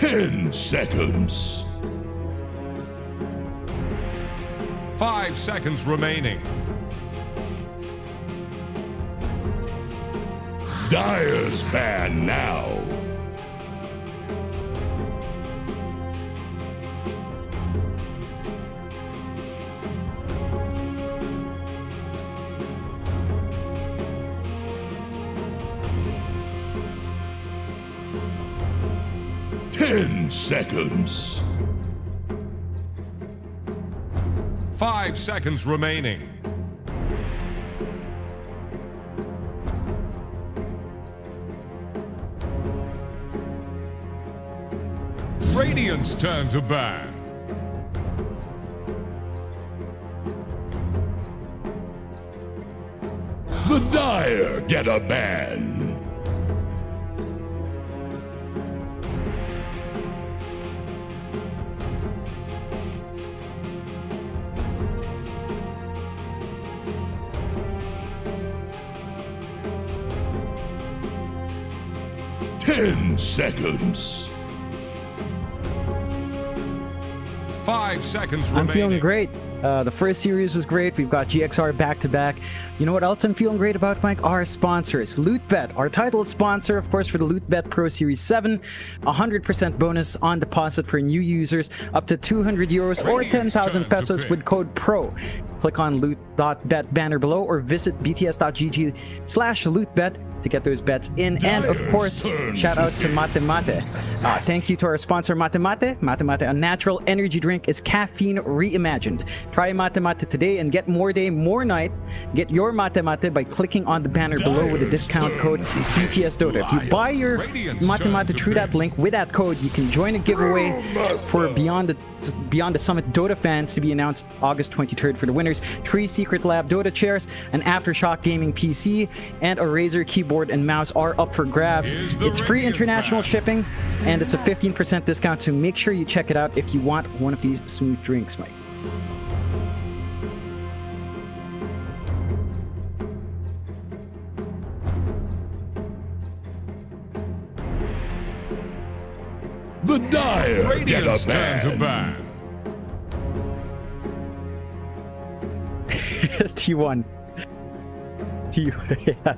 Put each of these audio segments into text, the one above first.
10 seconds. 5 seconds remaining. Dire's ban now. Ten seconds. 5 seconds remaining. Radiant's turn to ban. The Dire get a ban. Ten seconds. 5 seconds remaining. I'm feeling great. The first series was great. We've got GXR back-to-back. You know what else I'm feeling great about, Mike? Our sponsors. LootBet, our title sponsor, of course, for the LootBet Pro Series 7. 100% bonus on deposit for new users, up to 200 euros or 10,000 pesos with code PRO. Click on loot.bet banner below or visit bts.gg/lootbet to get those bets in. And of course, shout out to Mate Mate. Thank you to our sponsor Mate Mate. Mate Mate, a natural energy drink, is caffeine reimagined. Try Mate Mate today and get more day, more night. Get your Mate Mate by clicking on the banner below with the discount code BTS Dota. If you buy your Mate Mate through that link with that code, you can join a giveaway for Beyond the Summit Dota fans to be announced August 23rd for the winners. 3 Secret Lab Dota chairs, an Aftershock Gaming PC, and a Razer keyboard and mouse are up for grabs. It's free international shipping, and it's a 15% discount, so make sure you check it out if you want one of these smooth drinks, Mike. The Dire get a Radiant's turn to ban. ban. T1. T1.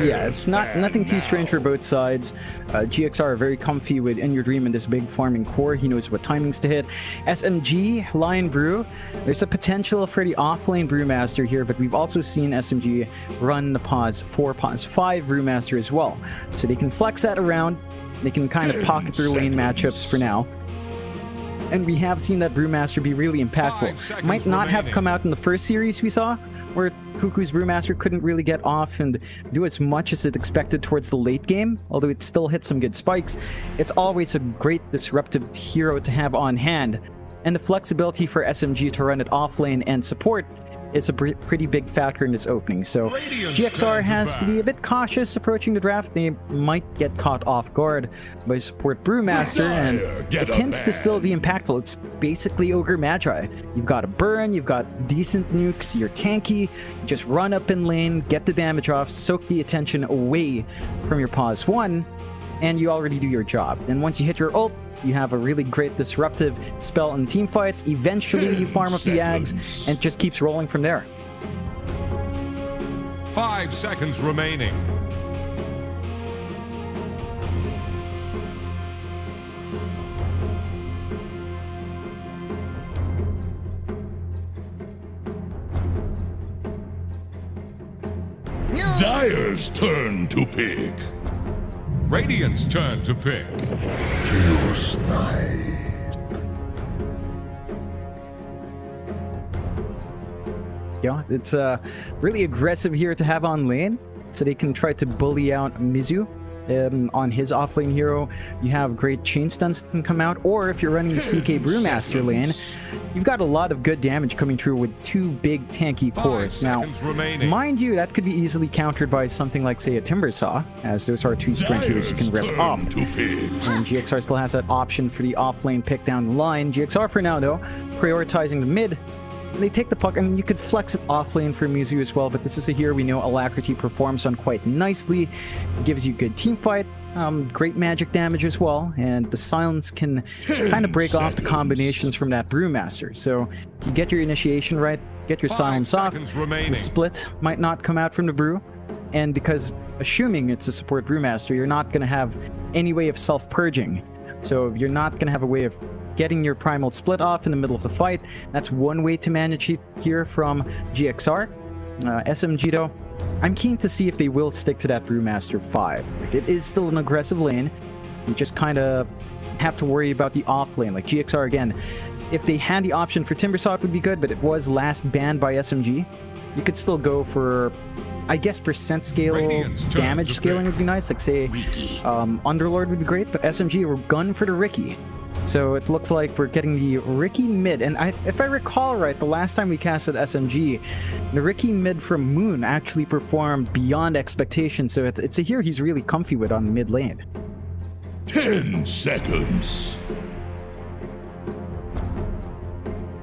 Yeah, it's nothing too strange for both sides. GXR are very comfy with In Your Dream and this big farming core. He knows what timings to hit. SMG, Lion Brew. There's a potential for the offlane Brewmaster here, but we've also seen SMG run the pause 4, pause 5 Brewmaster as well. So they can flex that around. They can kind of pocket their lane matchups for now. And we have seen that Brewmaster be really impactful. Might not have come out in the first series we saw, where Cuckoo's Brewmaster couldn't really get off and do as much as it expected towards the late game, although it still hit some good spikes. It's always a great disruptive hero to have on hand, and the flexibility for SMG to run it off lane and support is a pretty big factor in this opening. So GXR has to be a bit cautious approaching the draft. They might get caught off guard by support Brewmaster, and it tends to still be impactful. It's basically Ogre Magi. You've got a burn, you've got decent nukes, you're tanky, you just run up in lane, get the damage off, soak the attention away from your pause 1, and you already do your job. And once you hit your ult, you have a really great disruptive spell in team fights. Eventually, you farm up the Ags, and it just keeps rolling from there. 5 seconds remaining. Dire's turn to pick. Radiant's turn to pick. Yeah, it's really aggressive here to have on lane, so they can try to bully out Mizu. On his offlane hero, you have great chain stuns that can come out, or if you're running the CK Brewmaster lane, you've got a lot of good damage coming through with 2 big tanky cores. Now, mind you, that could be easily countered by something like, say, a Timbersaw, as those are 2 strength heroes you can rip up. And GXR still has that option for the offlane pick down the line. GXR for now, though, prioritizing the mid they take the puck. I mean, you could flex it off lane for Mizu as well, but this is a hero we know Alacrity performs on quite nicely. Gives you good team fight, great magic damage as well, and the silence can kind of break off the combinations from that Brewmaster. So you get your initiation right, get your silence off, the split might not come out from the Brew, and because assuming it's a support Brewmaster, you're not going to have any way of self-purging. So you're not going to have a way of getting your primal split off in the middle of the fight. That's one way to manage it here from GXR. SMG though, I'm keen to see if they will stick to that Brewmaster 5. Like, it is still an aggressive lane. You just kind of have to worry about the off lane. Like GXR again, if they had the option for Timbersaw, it would be good, but it was last banned by SMG. You could still go for, I guess, percent scale damage scaling would be nice. Like say Underlord would be great, but SMG were gun for the Riki. So it looks like we're getting the Riki mid, and if I recall right, the last time we casted SMG, the Riki mid from Moon actually performed beyond expectation, so it's a hero he's really comfy with on mid lane. 10 seconds.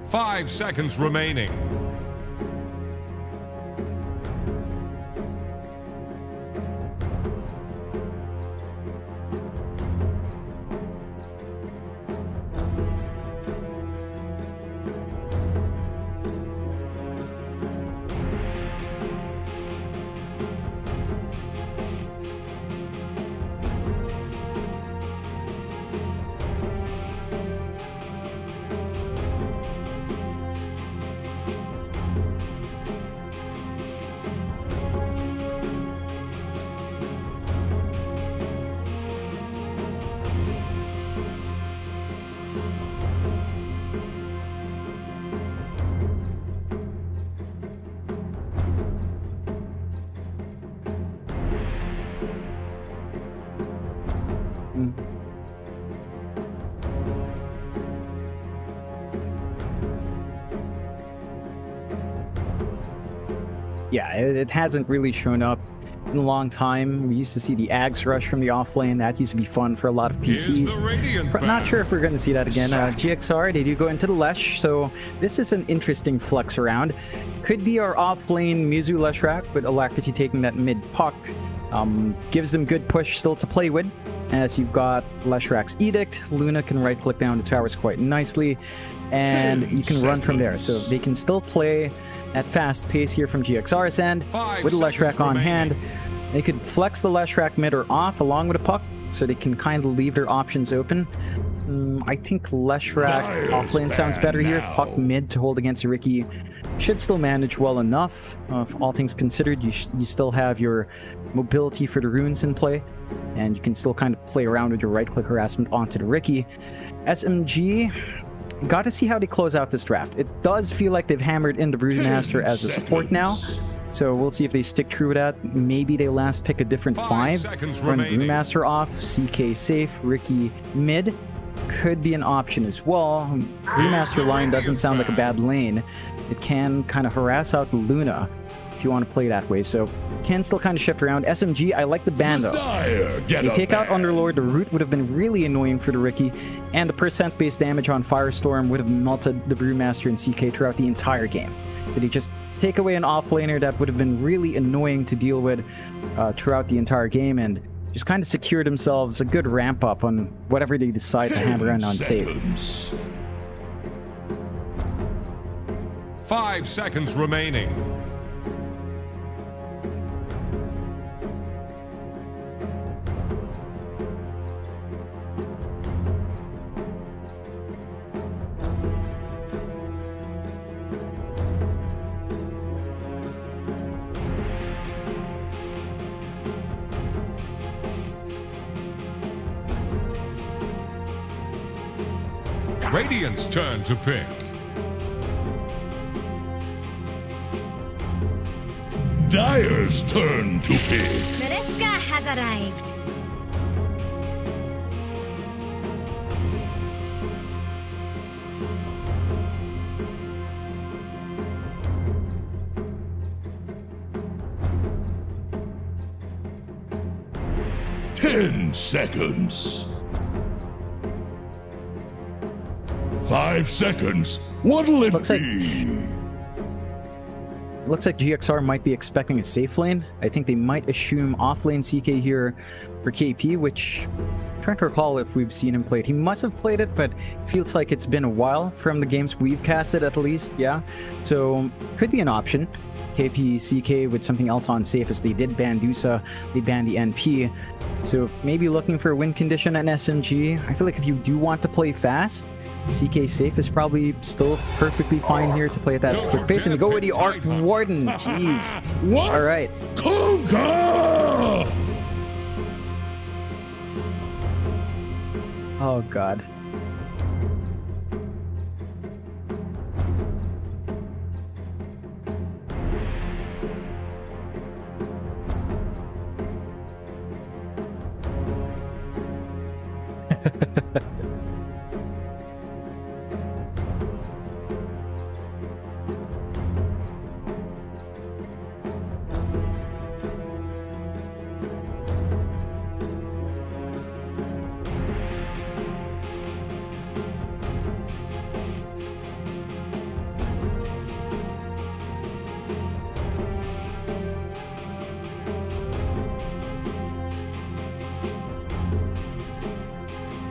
5 seconds remaining. Yeah, it hasn't really shown up in a long time. We used to see the Ags rush from the offlane. That used to be fun for a lot of PCs. Not sure if we're going to see that again. GXR, they do go into the Lesh, so this is an interesting flex around. Could be our offlane Mizu Leshrac, with Alacrity taking that mid puck. Gives them good push still to play with, as you've got Leshrac's Edict. Luna can right-click down the towers quite nicely, and you can run from there. So they can still play at fast pace here from GXR's end with a Leshrac on hand. They could flex the Leshrac mid or off along with a puck, so they can kind of leave their options open. I think Leshrac offlane sounds better here. Puck mid to hold against Riki should still manage well enough. All things considered, you still have your mobility for the runes in play, and you can still kind of play around with your right-click harassment onto the Riki. SMG, got to see how they close out this draft. It does feel like they've hammered in the Brewmaster as a support now, so we'll see if they stick true with that. Maybe they last pick a different 5, run Brewmaster off, CK safe, Riki mid. Could be an option as well. Brewmaster line doesn't sound like a bad lane. It can kind of harass out Luna if you want to play that way, so can still kind of shift around. SMG, I like the ban though. They take out Underlord, the root would have been really annoying for the Riki, and the percent-based damage on Firestorm would have melted the Brewmaster and CK throughout the entire game. So they just take away an offlaner that would have been really annoying to deal with throughout the entire game, and just kind of secure themselves a good ramp up on whatever they decide to hammer in on save. 5 seconds remaining. Radiant's turn to pick. Dire's turn to pick. Mariska has arrived. Ten seconds. 5 seconds. What'll it Looks like be? looks like GXR might be expecting a safe lane. I think they might assume off lane CK here for KP, which I'm trying to recall if we've seen him play it. He must have played it, but it feels like it's been a while from the games we've casted at least, yeah. So could be an option. KP CK with something else on safe, as they did ban Dusa, they banned the NP. So maybe looking for a win condition at SMG. I feel like if you do want to play fast, CK safe is probably still perfectly fine here to play at that quick pace, and go with the Arc Warden. Jeez. What? All right. Koga! Oh god.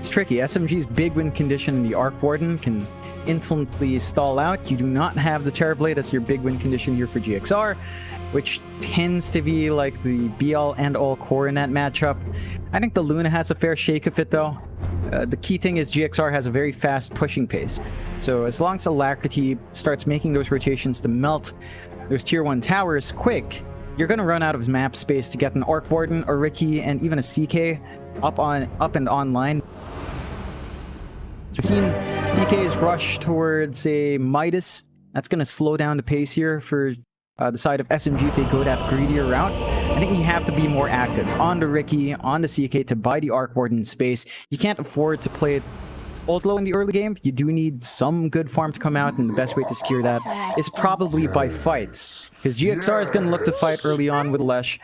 Tricky. SMG's big win condition in the Arc Warden can infinitely stall out. You do not have the Terrorblade as your big win condition here for GXR, which tends to be like the be-all end-all core in that matchup. I think the Luna has a fair shake of it though. The key thing is GXR has a very fast pushing pace. So as long as Alacrity starts making those rotations to melt those tier 1 towers quick, you're going to run out of map space to get an Arc Warden, a Riki, and even a CK up and online. We've seen TK's rush towards a Midas. That's going to slow down the pace here for the side of SMG if they go that greedier route. I think you have to be more active on the Riki, on the CK to buy the Arc Warden space. You can't afford to play it old low in the early game. You do need some good farm to come out, and the best way to secure that is probably by fights. Because GXR is going to look to fight early on with Lesh,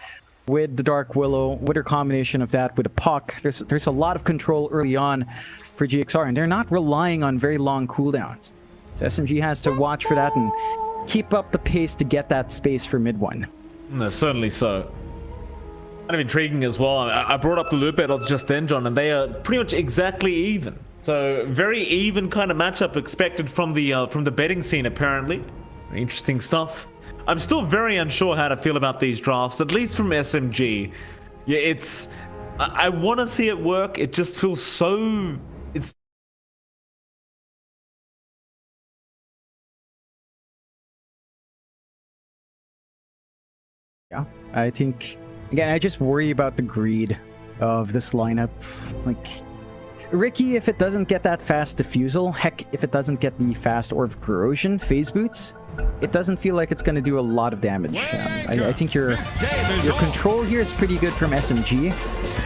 with the Dark Willow, with her combination of that with a Puck. There's a lot of control early on for GXR, and they're not relying on very long cooldowns. So SMG has to watch for that and keep up the pace to get that space for mid one. No, certainly so. Kind of intriguing as well. I brought up the loop battles just then, John, and they are pretty much exactly even. So very even kind of matchup expected from the betting scene, apparently. Interesting stuff. I'm still very unsure how to feel about these drafts, at least from SMG. Yeah, it's... I want to see it work. It just feels so... It's... Yeah, I think... Again, I just worry about the greed of this lineup. Like... Riki, if it doesn't get that fast diffusal, heck, if it doesn't get the fast Orb of Corrosion phase boots, it doesn't feel like it's going to do a lot of damage. I think your control here is pretty good from SMG,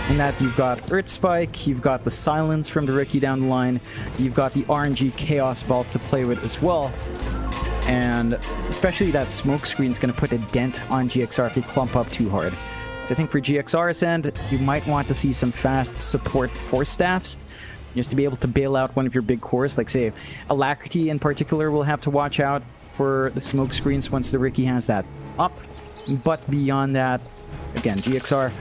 in that you've got Earth Spike, you've got the Silence from the Riki down the line, you've got the RNG Chaos Ball to play with as well, and especially that smoke screen is going to put a dent on GXR if they clump up too hard. So I think for GXR's end, you might want to see some fast support Force Staffs, just to be able to bail out one of your big cores, like say Alacrity in particular will have to watch out for the smoke screens once the Riki has that up. But beyond that, again, GXR,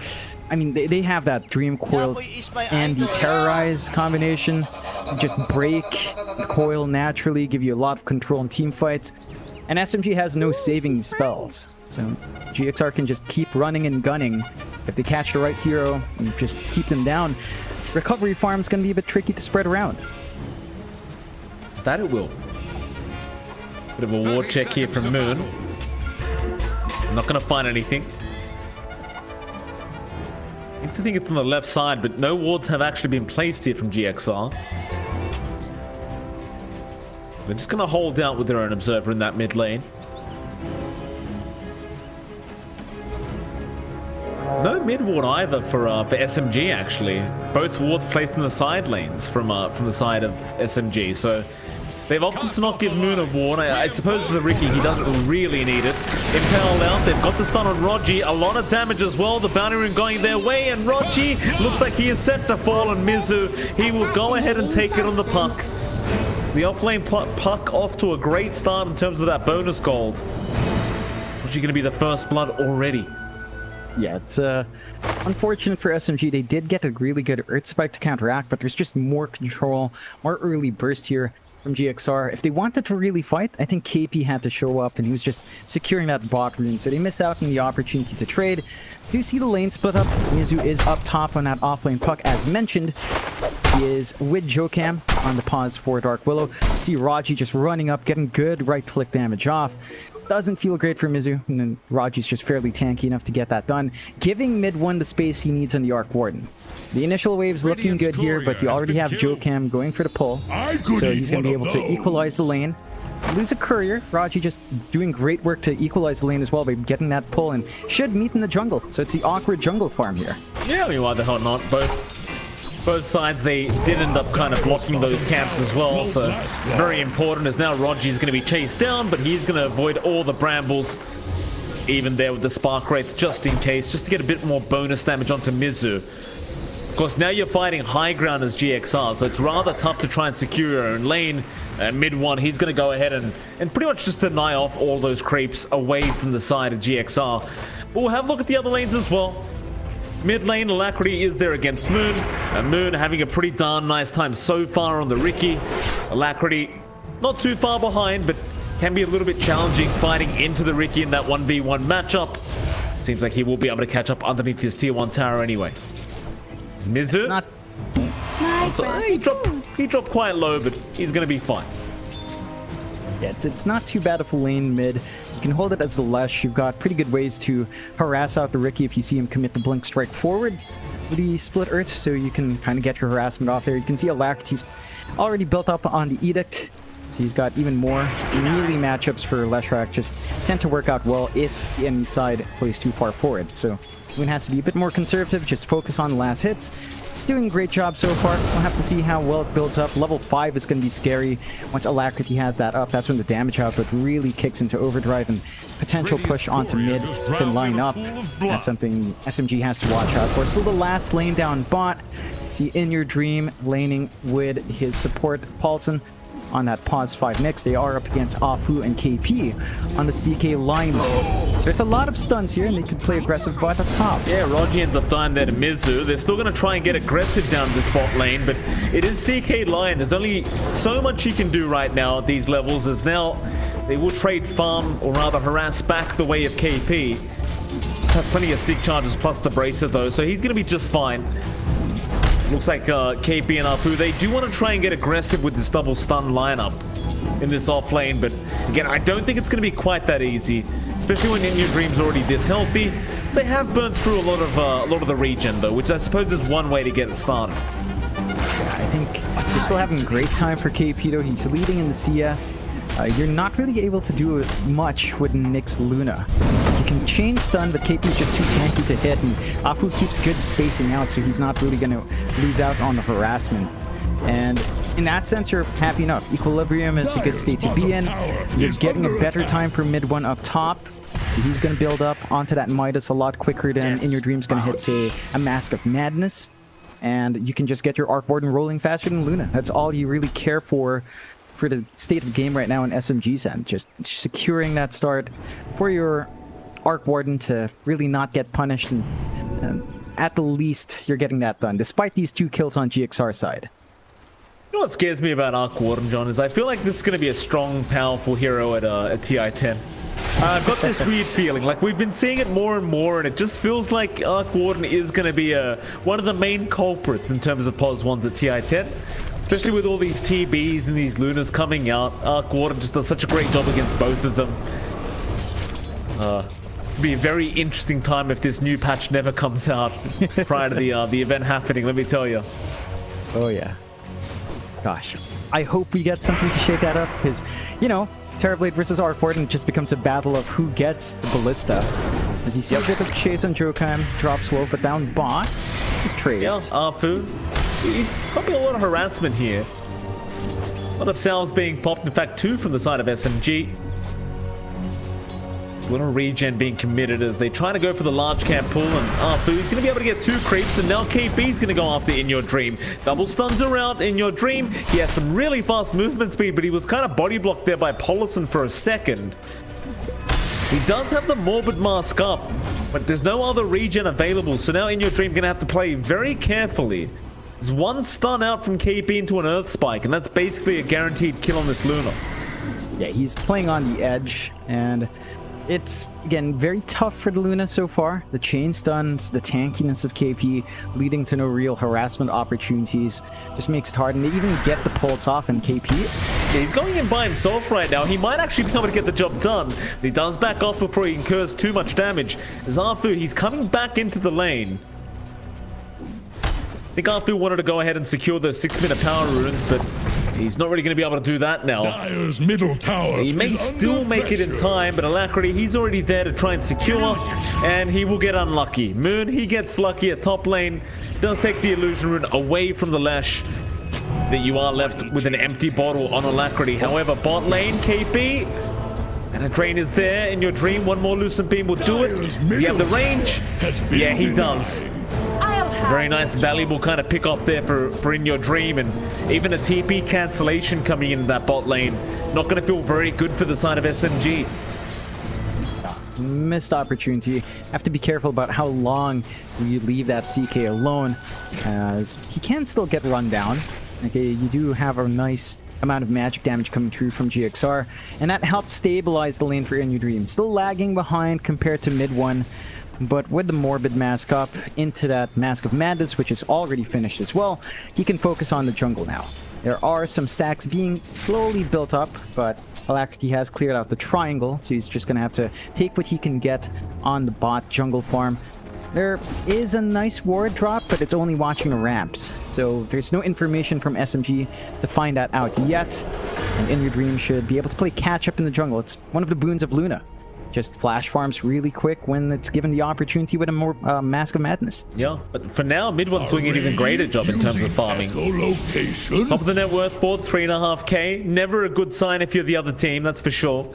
I mean, they have that Dream Coil and the Terrorize combination. Just break the coil naturally, give you a lot of control in team fights. And SMG has no saving spells. So GXR can just keep running and gunning. If they catch the right hero and just keep them down, recovery farm's going to be a bit tricky to spread around. That it will. Bit of a ward check here from Moon. I'm not going to find anything. I seem to think it's on the left side, but no wards have actually been placed here from GXR. They're just going to hold out with their own observer in that mid lane. No mid ward either for SMG actually. Both wards placed in the side lanes from the side of SMG. So they've opted to not give Moon a ward. I suppose the Riki, he doesn't really need it. Impaled out, they've got the stun on Rogi. A lot of damage as well. The bounty rune going their way, and Rogi looks like he is set to fall on Mizu. He will go ahead and take it on the Puck. The offlane Puck off to a great start in terms of that bonus gold. Was she going to be the first blood already? Yeah, it's unfortunate for SMG. They did get a really good Earth Spike to counteract, but there's just more control, more early burst here from GXR. If they wanted to really fight, I think KP had to show up, and he was just securing that bot rune, so they miss out on the opportunity to trade. Do you see the lane split up? Mizu is up top on that offlane puck, as mentioned. He is with Jokam on the pause for Dark Willow. See Raji just running up, getting good right-click damage off. Doesn't feel great for Mizu, and then Raji's just fairly tanky enough to get that done, giving mid one the space he needs on the Arc Warden. So the initial wave's looking good here, but you already have Jokam going for the pull, so he's going to be able to equalize the lane. Lose a courier. Raji just doing great work to equalize the lane as well by getting that pull, and should meet in the jungle. So it's the awkward jungle farm here. Yeah, I mean, why the hell not? Both sides, they did end up kind of blocking those camps as well, so it's very important as now Raji's going to be chased down, but he's going to avoid all the brambles, even there with the Spark Wraith, just in case, just to get a bit more bonus damage onto Mizu. Of course, now you're fighting high ground as GXR, so it's rather tough to try and secure your own lane. Mid one, he's going to go ahead and pretty much just deny off all those creeps away from the side of GXR. But we'll have a look at the other lanes as well. Mid lane, Alacrity is there against Moon. Moon having a pretty darn nice time so far on the Riki. Alacrity not too far behind, but can be a little bit challenging fighting into the Riki in that 1v1 matchup. Seems like he will be able to catch up underneath his tier 1 tower anyway. Is Mizu? He dropped quite low, but he's going to be fine. Yeah, it's not too bad of a lane mid. You can hold it as the Lesh. You've got pretty good ways to harass out the Riki if you see him commit the Blink Strike forward with the Split Earth, so you can kind of get your harassment off there. You can see Alacrity's already built up on the Edict, so he's got even more melee matchups for Leshrac. Just tend to work out well if the enemy side plays too far forward. So Moon has to be a bit more conservative, just focus on the last hits. Doing a great job so far. We'll have to see how well it builds up. Level 5 is going to be scary. Once Alacrity has that up, that's when the damage output really kicks into overdrive, and potential push onto mid can line up. That's something SMG has to watch out for. So the last lane down bot. See In Your Dream laning with his support Paulson on that pause 5 next. They are up against Afu and KP on the CK line. So there's a lot of stuns here, and they could play aggressive bot at top. Yeah, Raji ends up dying there to Mizu. They're still going to try and get aggressive down this bot lane, but it is CK line. There's only so much you can do right now at these levels, as now they will trade farm, or rather harass back the way of KP. He's have plenty of stick charges plus the bracer though, so he's going to be just fine. Looks like KP and Afu, they do want to try and get aggressive with this double stun lineup in this off lane, but again, I don't think it's going to be quite that easy, especially when In Your Dream's already this healthy. They have burnt through a lot of the regen though, which I suppose is one way to get it started. Yeah, I think they're still having a great time for KP though. He's leading in the CS. You're not really able to do much with Nyx Luna. You can chain stun, but KP's just too tanky to hit, and Afu keeps good spacing out, so he's not really going to lose out on the harassment. And in that sense, you're happy enough. Equilibrium is a good state to be in. You're getting a better time for mid one up top. So he's going to build up onto that Midas a lot quicker than In Your Dream's going to hit, say, a Mask of Madness. And you can just get your Arc Warden rolling faster than Luna. That's all you really care for the state of the game right now in SMG's end. Just securing that start for your Arc Warden to really not get punished, and at the least you're getting that done despite these 2 kills on GXR side. You know what scares me about Arc Warden, John, is I feel like this is going to be a strong, powerful hero at TI10. I've got this weird feeling, like we've been seeing it more and more, and it just feels like Arc Warden is going to be one of the main culprits in terms of POS 1s at TI10. Especially with all these TBs and these Lunas coming out. Arc Warden just does such a great job against both of them. It'll be a very interesting time if this new patch never comes out prior to the event happening, let me tell you. Oh yeah. Gosh. I hope we get something to shake that up, because, you know, Terrorblade versus Arc Warden just becomes a battle of who gets the Ballista. As you see a bit of chase on Jokam, drops low, but down bot, just trades. Yeah, Afu. He's probably a lot of harassment here. A lot of cells being popped, in fact 2 from the side of SMG. A little regen being committed as they try to go for the large camp pull, and Afu's going to be able to get 2 creeps, and now KP's going to go after In Your Dream. Double stuns around In Your Dream. He has some really fast movement speed, but he was kind of body blocked there by Polison for a second. He does have the Morbid Mask up, but there's no other regen available. So now In Your Dream gonna have to play very carefully. There's one stun out from KP into an Earth Spike, and that's basically a guaranteed kill on this Luna. Yeah, he's playing on the edge, and it's, again, very tough for the Luna so far. The chain stuns, the tankiness of KP, leading to no real harassment opportunities, just makes it hard, and they even get the pulse off in KP. Yeah, he's going in by himself right now. He might actually be able to get the job done, but he does back off before he incurs too much damage. Zafu, he's coming back into the lane. I think Arfu wanted to go ahead and secure those 6-minute power runes, but he's not really going to be able to do that now. Dire's middle tower. He may still make it in time, but Alacrity, he's already there to try and secure, and he will get unlucky. Moon, he gets lucky at top lane, does take the illusion rune away from the Lash. That you are left with an empty bottle on Alacrity. However, bot lane, KP, and a drain is there. In Your Dream, one more Lucent Beam will do it. Does he have the range? Yeah, he does. It's a very nice, valuable kind of pick up there for In Your Dream, and even a TP cancellation coming in that bot lane. Not going to feel very good for the side of SMG. Missed opportunity. Have to be careful about how long you leave that CK alone, as he can still get run down. Okay, you do have a nice amount of magic damage coming through from GXR, and that helps stabilize the lane for In Your Dream. Still lagging behind compared to mid one, but with the Morbid Mask up into that Mask of Madness, which is already finished as well, he can focus on the jungle now. There are some stacks being slowly built up, but Alacrity has cleared out the triangle, so he's just gonna have to take what he can get on the bot jungle farm. There is a nice ward drop, but it's only watching the ramps, so there's no information from SMG to find that out yet. And In Your Dream should be able to play catch up in the jungle. It's one of the boons of Luna. Just flash farms really quick when it's given the opportunity with a more Mask of Madness. Yeah, but for now, mid one's doing an even greater job in terms of farming. Top of the net worth board, 3.5k. Never a good sign if you're the other team, that's for sure.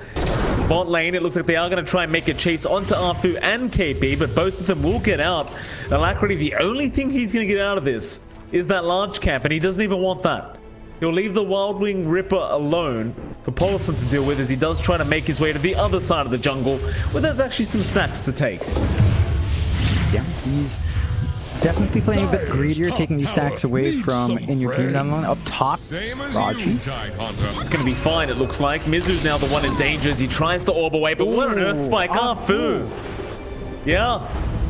Bot lane, it looks like they are going to try and make a chase onto Arfu and KP, but both of them will get out. Alacrity, the only thing he's going to get out of this is that large camp, and he doesn't even want that. He'll leave the Wildwing Ripper alone for Polison to deal with as he does try to make his way to the other side of the jungle, where there's actually some stacks to take. Yeah, he's definitely playing a bit greedier, taking these stacks away from In Your Dream down the line. Up top, Raji. It's going to be fine, it looks like. Mizu's now the one in danger as he tries to orb away, but what an Earth Spike. Arfu! Yeah,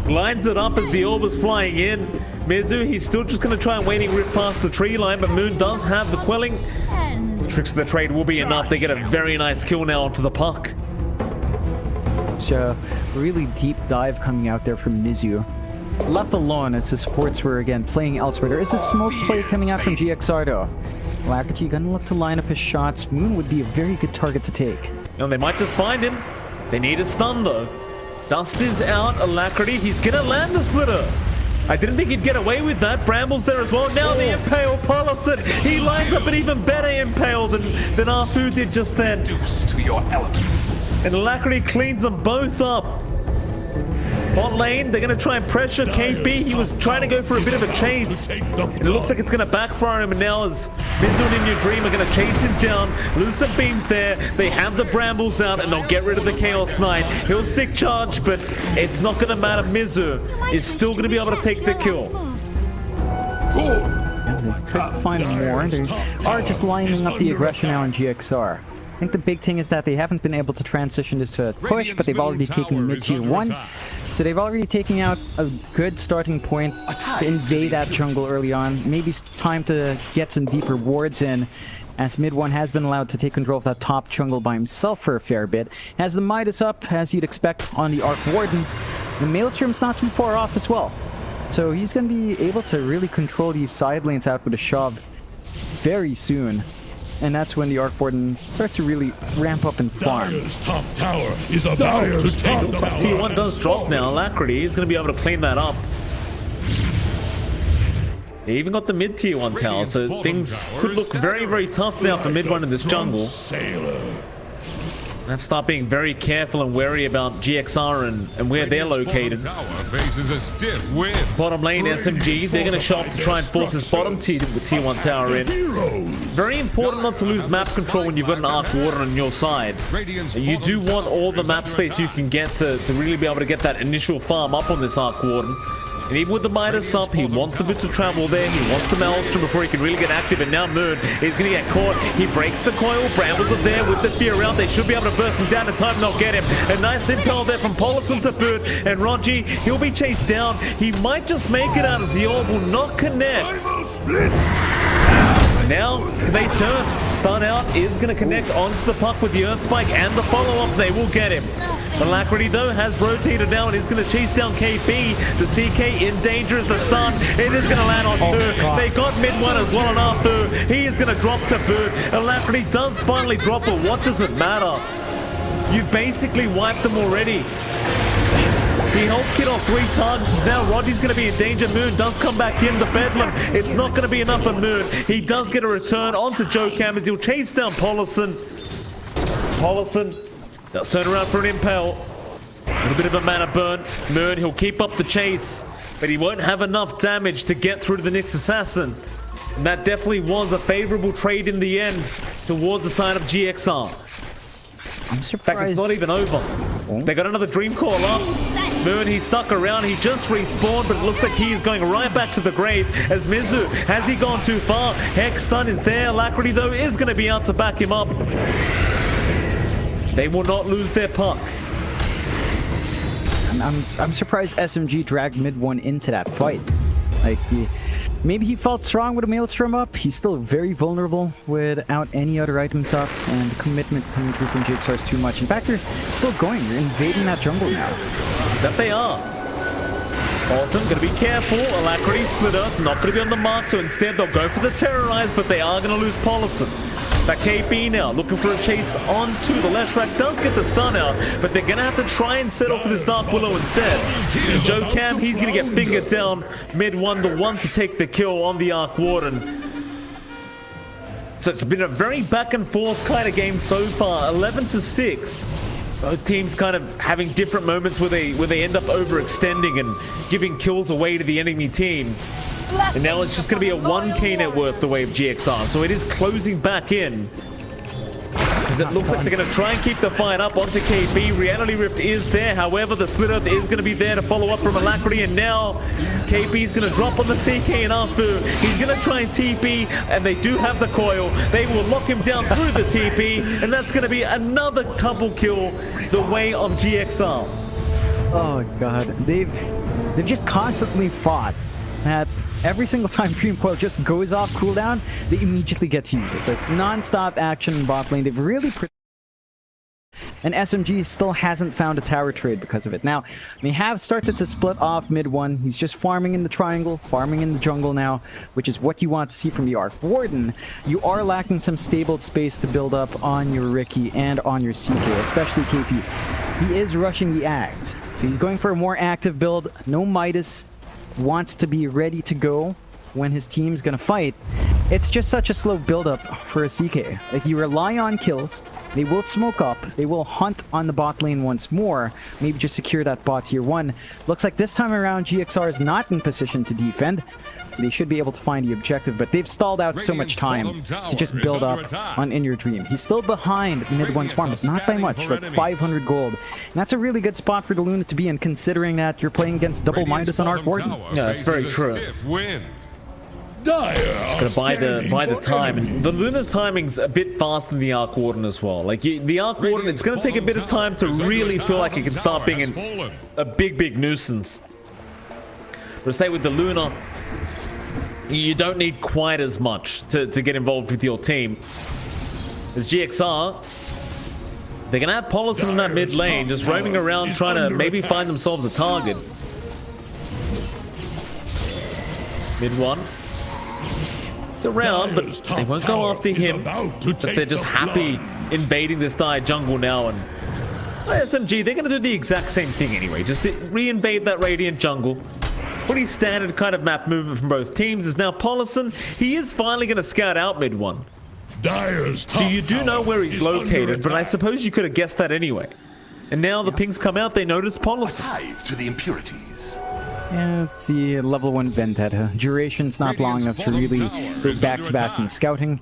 lines it up as the orb is flying in. Mizu, he's still just going to try and waiting rip past the tree line, but Moon does have the quelling. Tricks of the trade will be enough. They get a very nice kill now onto the puck. So, really deep dive coming out there from Mizu. Left alone as the supports were again playing elsewhere. There is a smoke play coming out from GXR though. Alacrity gonna look to line up his shots. Moon would be a very good target to take. And they might just find him. They need a stun though. Dust is out. Alacrity, he's gonna land the splitter. I didn't think he'd get away with that. Bramble's there as well. Now the Impale Polison. He lines up an even better Impale than Arfu did just then. To your elements. And Alacrity cleans them both up. Bot lane, they're going to try and pressure KP. He was trying to go for a bit of a chase. And it looks like it's going to backfire him. And now as Mizu and In Your Dream are going to chase him down. Lucent Beam's there. They have the Brambles out and they'll get rid of the Chaos Knight. He'll stick charge, but it's not going to matter. Mizu is still going to be able to take the kill. And they could find more. They are just lining up the aggression now on GXR. I think the big thing is that they haven't been able to transition this to a push, but they've already taken mid-tier 1. So they've already taken out a good starting point to invade that jungle early on. Maybe it's time to get some deeper wards in, as mid 1 has been allowed to take control of that top jungle by himself for a fair bit. Has the Midas up, as you'd expect, on the Arc Warden. The Maelstrom's not too far off as well. So he's going to be able to really control these side lanes out with a shove very soon. And that's when the Arc Warden starts to really ramp up and farm. Dire's top tower is about to take the power. Tier 1 does drop now. Alacrity is going to be able to clean that up. They even got the mid-tier 1 tower, so things could look very, very tough now for mid 1 in this jungle. Sailor. I have to start being very careful and wary about GXR and where they're located. Tower faces a stiff win. Bottom lane, SMG, they're going to show up to try and force this bottom tier 1 tower in. Very important not to lose map control when you've got an Arc Warden on your side. You do want all the map space you can get to really be able to get that initial farm up on this Arc Warden. And even with the Midas up, he wants a bit to travel there. He wants the Maelstrom before he can really get active. And now Moon is going to get caught. He breaks the coil. Brambles are there with the fear out. They should be able to burst him down in time. They'll get him. A nice impel there from Paulison to boot. And Rogi, he'll be chased down. He might just make it out as the orb will not connect. Now they turn. Stun out is going to connect onto the puck with the Earth Spike and the follow-up. They will get him. Alacrity though has rotated now and is going to chase down KP. The CK in danger as the stun. It is going to land on Boo. They got mid one as well on Arthur. He is going to drop to Boo. Alacrity does finally drop, but what does it matter? You basically wiped them already. He helped Kid off 3 targets. Now Roddy's going to be in danger. Moon does come back in the Bedlam. It's not going to be enough for Moon. He does get a return onto Joe Cam as he'll chase down Paulison. Paulison does turn around for an impel. A little bit of a mana burn. Moon, he'll keep up the chase, but he won't have enough damage to get through to the next assassin. And that definitely was a favorable trade in the end towards the side of GXR. I'm In fact, surprised. it's not even over. They got another Dream Caller. Moon, he stuck around. He just respawned, but it looks like he is going right back to the grave. As Mizu, has he gone too far? Hex Stun is there. Alacrity, though, is going to be out to back him up. They will not lose their puck. I'm surprised SMG dragged mid one into that fight. Like, maybe he felt strong with a Maelstrom up. He's still very vulnerable without any other items up, and the commitment coming through from Jigsaw is too much. In fact, they're still going. They're invading that jungle now. That they are. Awesome, gonna be careful. Alacrity split up, not gonna be on the mark, so instead they'll go for the Terrorize, but they are gonna lose Paulison. That KP now looking for a chase onto the Leshrac, does get the stun out, but they're gonna have to try and settle for this Dark Willow instead. And Joe Cam, he's gonna get fingered down mid one, the one to take the kill on the Arc Warden. So it's been a very back and forth kind of game so far, 11-6. Both teams kind of having different moments where they end up overextending and giving kills away to the enemy team. And now it's just going to be a 1k net worth the way of GXR. So it is closing back in. Because it looks like they're going to try and keep the fight up onto KB. Reality Rift is there. However, the Split Earth is going to be there to follow up from Alacrity. And now KB is going to drop on the CK and Arfu. He's going to try and TP. And they do have the coil. They will lock him down through the TP. And that's going to be another double kill the way of GXR. Oh god, they've just constantly fought that every single time Dream Coil just goes off cooldown, they immediately get to use it. It's like non-stop action in bot lane. They've really and SMG still hasn't found a tower trade because of it. Now, they have started to split off mid one. He's just farming in the triangle, farming in the jungle now, which is what you want to see from the Arc Warden. You are lacking some stable space to build up on your Riki and on your CK, especially KP. He is rushing the Ags, so he's going for a more active build. No Midas, wants to be ready to go when his team's gonna fight. It's just such a slow build-up for a CK. Like, you rely on kills, they will smoke up, they will hunt on the bot lane once more, maybe just secure that bot tier 1. Looks like this time around GXR is not in position to defend, so they should be able to find the objective, but they've stalled out so much time to just build up on In Your Dream. He's still behind mid one's farm, but not by much, like 500 gold. And that's a really good spot for the Luna to be in, considering that you're playing against double Midas on Arc Warden. Yeah, that's very true. Just gonna buy the time, and the Luna's timing's a bit faster than the Arc Warden as well. Like, the Arc Warden, it's gonna take a bit of time to really feel like it can start being a big nuisance. But say with the Luna, you don't need quite as much to get involved with your team. As GXR, they're gonna have Paulison in that mid lane, just roaming around trying to maybe find themselves a target. Mid one. Around, but they won't go after him. But they're just happy invading this dire jungle now, and SMG, they're gonna do the exact same thing anyway, just to re-invade that Radiant jungle. Pretty standard kind of map movement from both teams. Is now Paulison, he is finally gonna scout out mid one. Dire's top So you do know tower where he's is under located, but I attack. suppose you could have guessed that anyway. And now the pings come out, they notice policy. Tithe to the impurities. Yeah, it's the level 1 Vendetta. Duration's not long enough to really go back-to-back in scouting.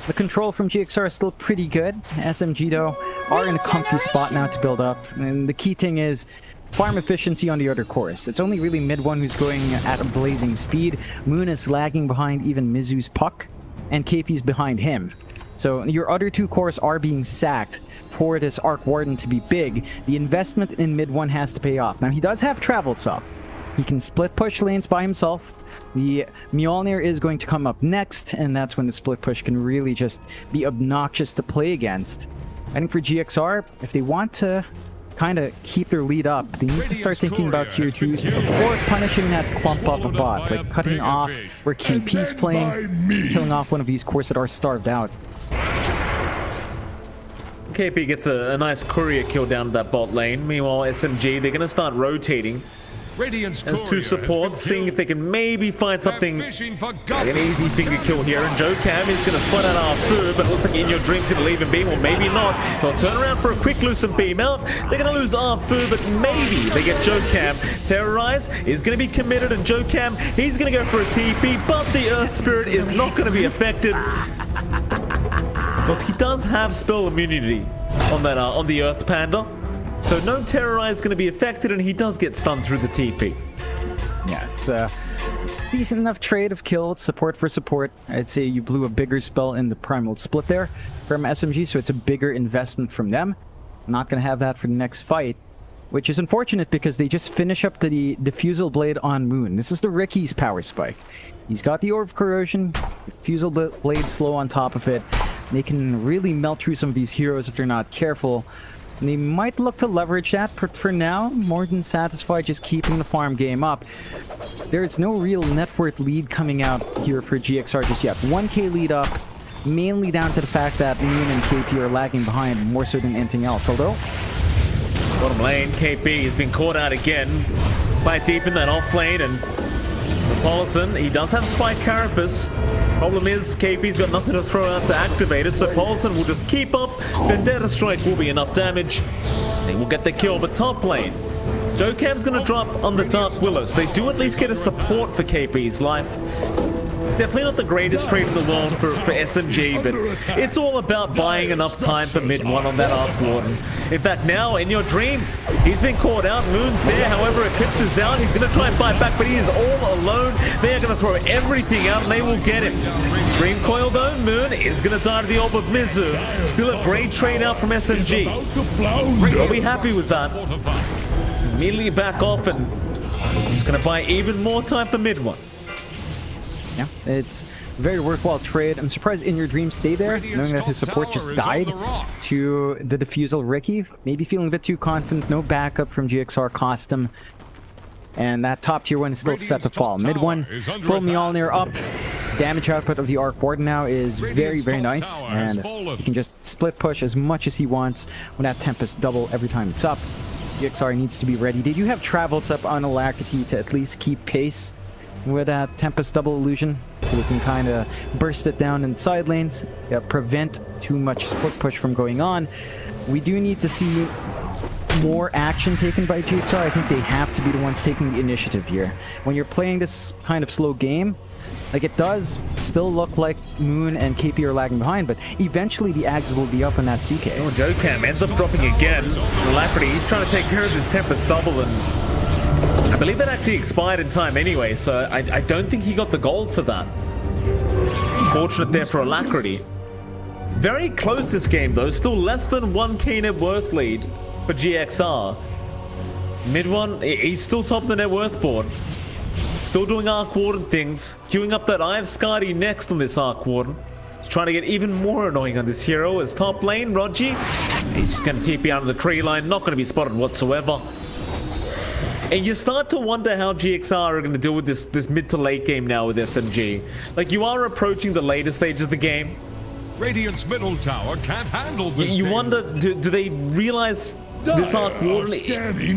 The control from GXR is still pretty good. SMG, though, are in a comfy spot now to build up. And the key thing is farm efficiency on the other cores. It's only really mid 1 who's going at a blazing speed. Moon is lagging behind even Mizu's Puck, and KP's behind him. So your other 2 cores are being sacked for this Arc Warden to be big. The investment in mid 1 has to pay off. Now, he does have Travels up. He can split push lanes by himself. The Mjolnir is going to come up next, and that's when the split push can really just be obnoxious to play against. I think for GXR, if they want to kind of keep their lead up, they need to start thinking about tier 2s or punishing that clump up a bot, like cutting off where KP's playing, killing off one of these cores that are starved out. KP gets a nice courier kill down that bot lane. Meanwhile, SMG, they're going to start rotating as 2 supports, seeing if they can maybe find something like an easy finger kill here. And Joe Cam is going to split out our food, but it looks like In Your Dream's going to leave him beam, or maybe not. They'll turn around for a quick loosen beam out. They're going to lose our food, but maybe they get Joe Cam. Terrorize is going to be committed, and Joe Cam, he's going to go for a TP, but the Earth Spirit is not going to be affected. Because he does have spell immunity on that on the Earth Panda. So no Terrorize is going to be affected, and he does get stunned through the TP. Yeah, it's a decent enough trade of kill, support for support. I'd say you blew a bigger spell in the Primal Split there from SMG, so it's a bigger investment from them. Not going to have that for the next fight, which is unfortunate because they just finish up the Diffusal Blade on Moon. This is the Ricky's power spike. He's got the Orb of Corrosion, Diffusal Blade slow on top of it. They can really melt through some of these heroes if they're not careful. And they might look to leverage that, but for now, more than satisfied just keeping the farm game up. There's no real net worth lead coming out here for GXR just yet. 1k lead up, mainly down to the fact that Moon and KP are lagging behind more so than anything else. Although, Bottom lane, KP has been caught out again. Quite deep in that off lane, and Paulson, he does have Spike Carapace. Problem is, KP's got nothing to throw out to activate it, so Paulson will just keep up. Vendetta Strike will be enough damage. They will get the kill, but top lane, Joe Cam's going to drop on the Dark Willows. They do at least get a support for KP's life. Definitely not the greatest trade in the world for SMG, but it's all about buying enough time for mid 1 on that Arc Warden. In fact, now, In Your Dream, he's been caught out. Moon's there, however, Eclipse is out. He's going to try and fight back, but he is all alone. They're going to throw everything out, and they will get him. Dream Coil, though, Moon is going to die to the Orb of Mizu. Still a great trade out from SMG. We'll be happy with that. Immediately back off, and he's going to buy even more time for mid 1. yeah, it's a very worthwhile trade. I'm surprised In Your Dream stayed there, knowing that his support just died to the Diffusal Ricky. Maybe feeling a bit too confident. No backup from GXR cost him. And that top tier 1 is still set to fall. Mid 1, full Mjolnir up. Damage output of the Arc Warden now is very, very nice. And he can just split push as much as he wants when that Tempest double every time it's up. GXR needs to be ready. They do have Travels up on Alacrity to at least keep pace with that Tempest double illusion, so we can kind of burst it down in side lanes, prevent too much split push from going on. We do need to see more action taken by GXR. I think they have to be the ones taking the initiative here. When you're playing this kind of slow game, like, it does still look like Moon and KP are lagging behind, but eventually the Ags will be up on that CK. Oh, Joe Cam ends up dropping again. Alacrity, he's trying to take care of this Tempest double, and I believe it actually expired in time anyway, so I don't think he got the gold for that. Unfortunate there for Alacrity. Very close this game though, still less than 1k net worth lead for GXR. Mid 1, he's still top of the net worth board. Still doing Arc Warden things. Queuing up that Eye of Skadi next on this Arc Warden. He's trying to get even more annoying on this hero as top lane, Rogi. He's just going to TP out of the tree line, not going to be spotted whatsoever. And you start to wonder how GXR are going to deal with this mid to late game now with SMG. Like, you are approaching the later stage of the game. Radiant's middle tower can't handle this. You wonder, do they realize this Arc Warden?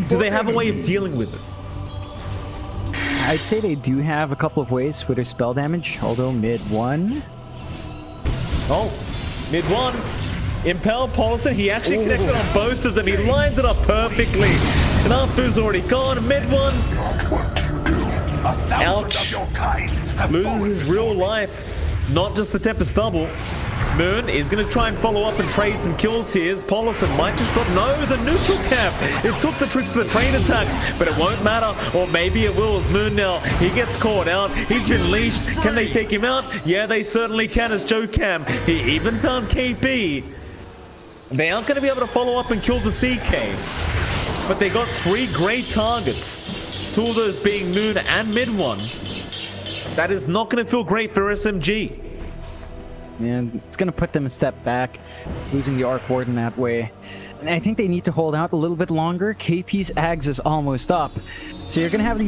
Do they have a way of dealing with it? I'd say they do have a couple of ways with their spell damage, although mid 1. Oh, Mid one. Impel, Paulson, he actually connected on both of them. He lined it up perfectly. Knafu's already gone. Mid one. Ouch. Loses his real life. Not just the Tempest double. Moon is going to try and follow up and trade some kills here. Paulson might just drop. No, the neutral cap. It took the tricks to the train attacks, but it won't matter. Or maybe it will as Moon now. He gets caught out. He's been leashed. Can they take him out? Yeah, they certainly can as Joe Cam. He even found KP. They aren't going to be able to follow up and kill the CK. But they got 3 great targets. 2 of those being Moon and Mid one. That is not going to feel great for SMG. And it's going to put them a step back, losing the Arc Warden that way. And I think they need to hold out a little bit longer. KP's Ags is almost up. So you're going to have the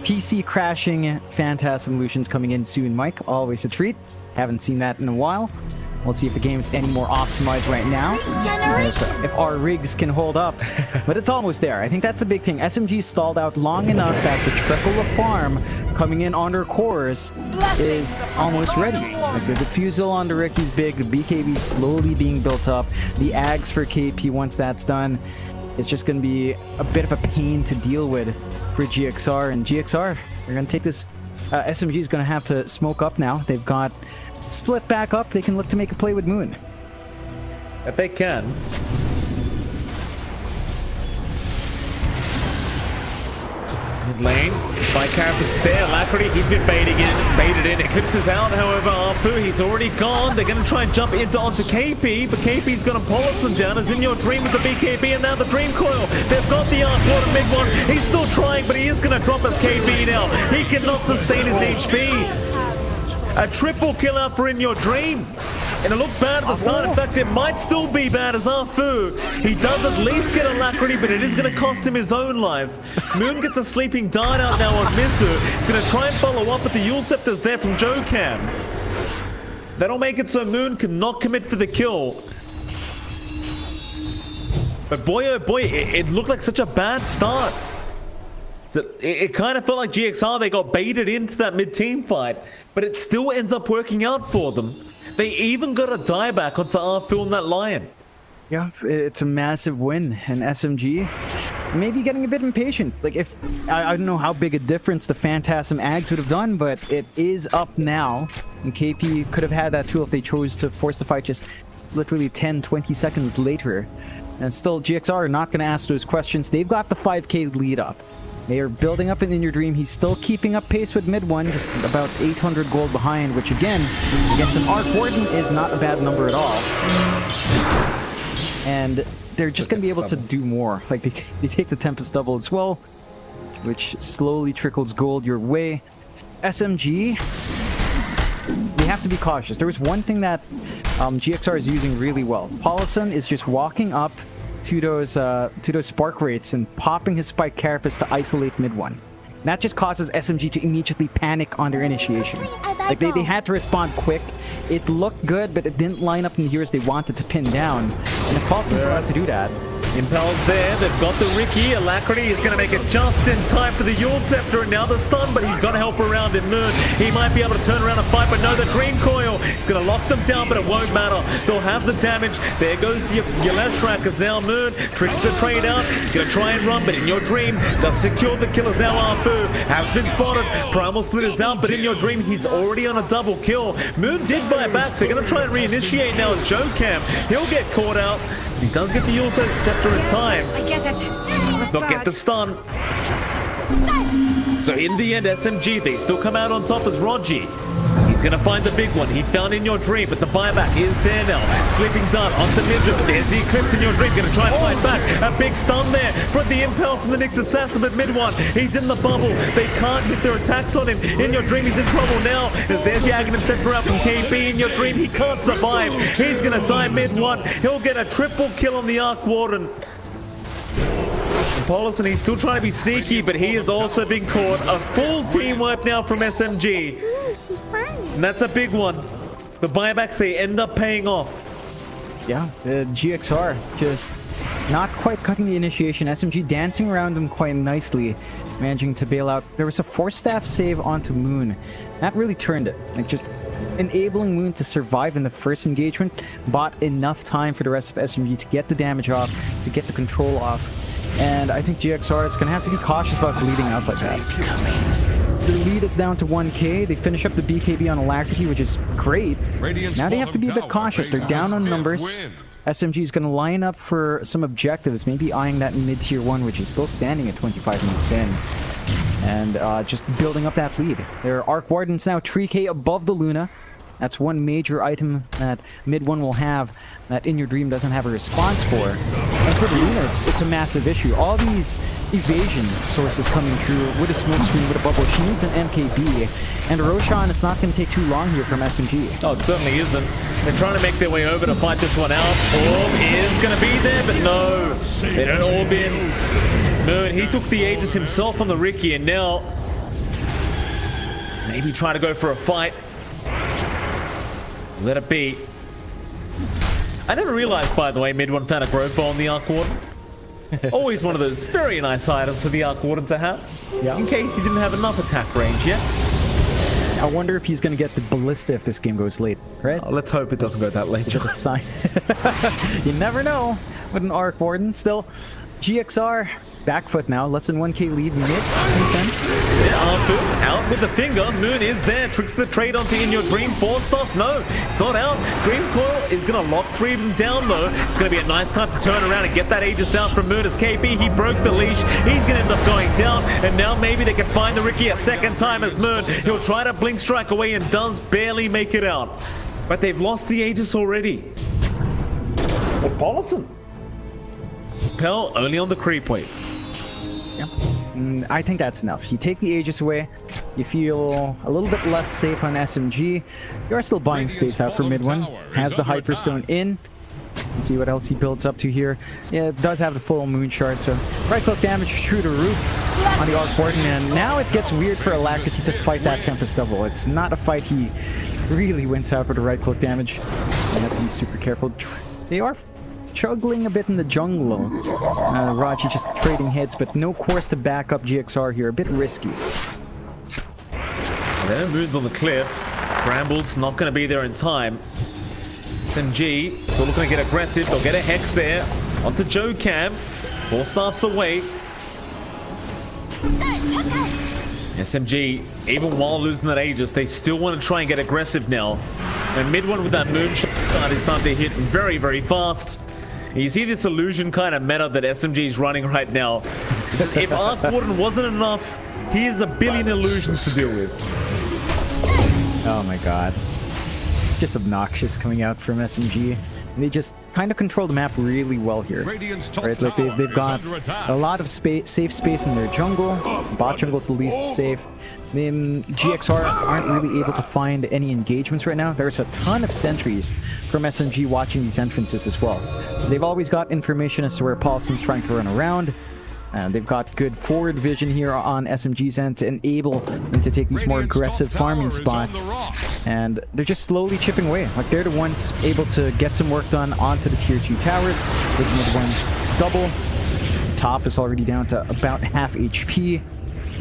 PC crashing Phantasm Lucians coming in soon, Mike. Always a treat. Haven't seen that in a while. Let's see if the game's any more optimized right now. If our rigs can hold up. But it's almost there. I think that's the big thing. SMG stalled out long enough that the triple of farm coming in on their cores is almost ready. Like the defusal on the Ricky's big. The BKB slowly being built up. The Ags for KP, once that's done, it's just going to be a bit of a pain to deal with for GXR. And GXR, they're going to take this. SMG is going to have to smoke up now. They've got split back up. They can look to make a play with Moon. If they can. Mid lane. Spy Carapace there. Alacrity, he's been baited in. Eclipse is out, however. Arfu, he's already gone. They're going to try and jump onto KP, but KP's got to polish them down. As in your dream with the BKB, and now the Dream Coil. They've got the Arc Water Mid one. He's still trying, but he is going to drop as KP now. He cannot sustain his HP. A triple kill out for In Your Dream. And it looked bad at the start. In fact, it might still be bad as Arfu. He does at least get Alacrity, but it is going to cost him his own life. Moon gets a sleeping dart out now on Mizu. He's going to try and follow up, but the Yule Scepter's there from Jokam. That'll make it so Moon cannot commit for the kill. But boy, oh boy, it looked like such a bad start. It kind of felt like GXR, they got baited into that mid-team fight, but it still ends up working out for them. They even got a dieback onto Arfu and that Lion. Yeah, it's a massive win, and SMG maybe getting a bit impatient. Like, if I don't know how big a difference the Phantasm Ags would have done, but it is up now, and KP could have had that tool if they chose to force the fight just literally 10-20 seconds later. And still, GXR are not going to ask those questions. They've got the 5k lead up. They are building up an In Your Dream. He's still keeping up pace with Mid one, just about 800 gold behind, which again, against an Arc Warden is not a bad number at all. And they're just going to be able to do more. Like, they take the Tempest double as well, which slowly trickles gold your way. SMG, they have to be cautious. There was one thing that GXR is using really well. Paulson is just walking up to those spark rates and popping his Spike Carapace to isolate Mid one. That just causes SMG to immediately panic on their initiation. Like, they had to respond quick. It looked good, but it didn't line up in the heroes they wanted to pin down. And if Paulson's allowed to do that... Impel's there, they've got the Ricky. Alacrity is going to make it just in time for the Yule Scepter, and now the stun, but he's got to help around in Moon. He might be able to turn around and fight, but no, the Dream Coil is going to lock them down, but it won't matter. They'll have the damage. There goes your left track, as now Moon tricks the trade out. He's going to try and run, but In Your Dream does secure the kill as now Arfu has been spotted. Primal Split is out, but In Your Dream, he's already on a double kill. Moon did buy back. They're going to try and reinitiate now as Jokam. He'll get caught out. He does get the Yule Scepter in time. I get it. They'll get the stun. So in the end, SMG, they still come out on top as Rogi. He's going to find the big one. He found In Your Dream, but the buyback is there now. Sleeping Dart onto Midra, but there's the Eclipse In Your Dream. Going to try and fight back. A big stun there from the Impel from the Nyx Assassin, but Mid one, he's in the bubble. They can't hit their attacks on him. In Your Dream, he's in trouble now. As there's the Aghanim Scepter out from KB. In Your Dream, he can't survive. He's going to die Mid one. He'll get a triple kill on the Arc Warden. Paulson, he's still trying to be sneaky, but he has also been caught. A full team wipe now from SMG. And that's a big one. The buybacks, they end up paying off. Yeah, the GXR just Not quite cutting the initiation. SMG dancing around him quite nicely, managing to bail out. There was a force staff save onto Moon. That really turned it. Like, just enabling Moon to survive in the first engagement bought enough time for the rest of SMG to get the damage off, to get the control off. And I think GXR is going to have to be cautious about bleeding out like that. The lead is down to 1k. They finish up the BKB on Alacrity, which is great. Now they have to be a bit cautious. They're down on numbers. SMG is going to line up for some objectives, maybe eyeing that mid-tier 1, which is still standing at 25 minutes in. And just building up that lead. Their Arc Wardens now 3k above the Luna. That's one major item that mid 1 will have that In Your Dream doesn't have a response for. And for the Luna, it's a massive issue. All these evasion sources coming through with a smoke screen, with a bubble. She needs an MKB. And Roshan, it's not going to take too long here from SMG. Oh, it certainly isn't. They're trying to make their way over to fight this one out. Orb is going to be there, but no. They don't orb in. Moon, he took the Aegis himself on the Ricky, and now maybe try to go for a fight. Let it be. I never realized, by the way, mid 1 found a growth ball in the Arc Warden. Always one of those very nice items for the Arc Warden to have. Yeah. In case he didn't have enough attack range yet. I wonder if he's going to get the Ballista if this game goes late, right? Oh, let's hope it doesn't go that late. Just a sign. You never know with an Arc Warden. Still, GXR back foot now, less than 1k lead mid defense. Out with the finger. Moon is there. Tricks the trade onto In Your Dream. 4 stars. No, it's not out. Dream Coil is going to lock 3 of them down though. It's going to be a nice time to turn around and get that Aegis out from Moon as KP. He broke the leash. He's going to end up going down. And now maybe they can find the Ricky a second time as Moon. He'll try to blink strike away and does barely make it out. But they've lost the Aegis already. It's Paulison. Pell only on the creep wave. I think that's enough. You take the Aegis away, you feel a little bit less safe on SMG. You are still buying space out for mid 1. Has the Hyperstone in. Let's see what else he builds up to here. Yeah, it does have the full Moon Shard, so right click damage through the roof on the Arc Warden, and now it gets weird for Alacrity to fight that Tempest double. It's not a fight he really wins out with the right click damage. You have to be super careful. They are struggling a bit in the jungle. Raji just trading hits, but no course to back up GXR here. A bit risky. There, moves on the cliff. Brambles not going to be there in time. SMG still looking to get aggressive. They'll get a Hex there. Onto Joe Cam. 4 staffs away. SMG, even while losing that Aegis, they still want to try and get aggressive now. And mid 1 with that moonshot is starting to hit very, very fast. And you see this illusion kind of meta that SMG is running right now. If Arc Warden wasn't enough, he has a billion illusions to deal with. Oh my god. It's just obnoxious coming out from SMG. And they just kind of control the map really well here. Right? Like they've got a lot of safe space in their jungle. Bot jungle is the least safe. Then GXR aren't really able to find any engagements right now. There's a ton of sentries from SMG watching these entrances as well. So they've always got information as to where Paulison's trying to run around. And they've got good forward vision here on SMG's end to enable them to take these more aggressive farming spots. And they're just slowly chipping away. Like they're the ones able to get some work done onto the tier 2 towers. With mid ones double. Top is already down to about half HP.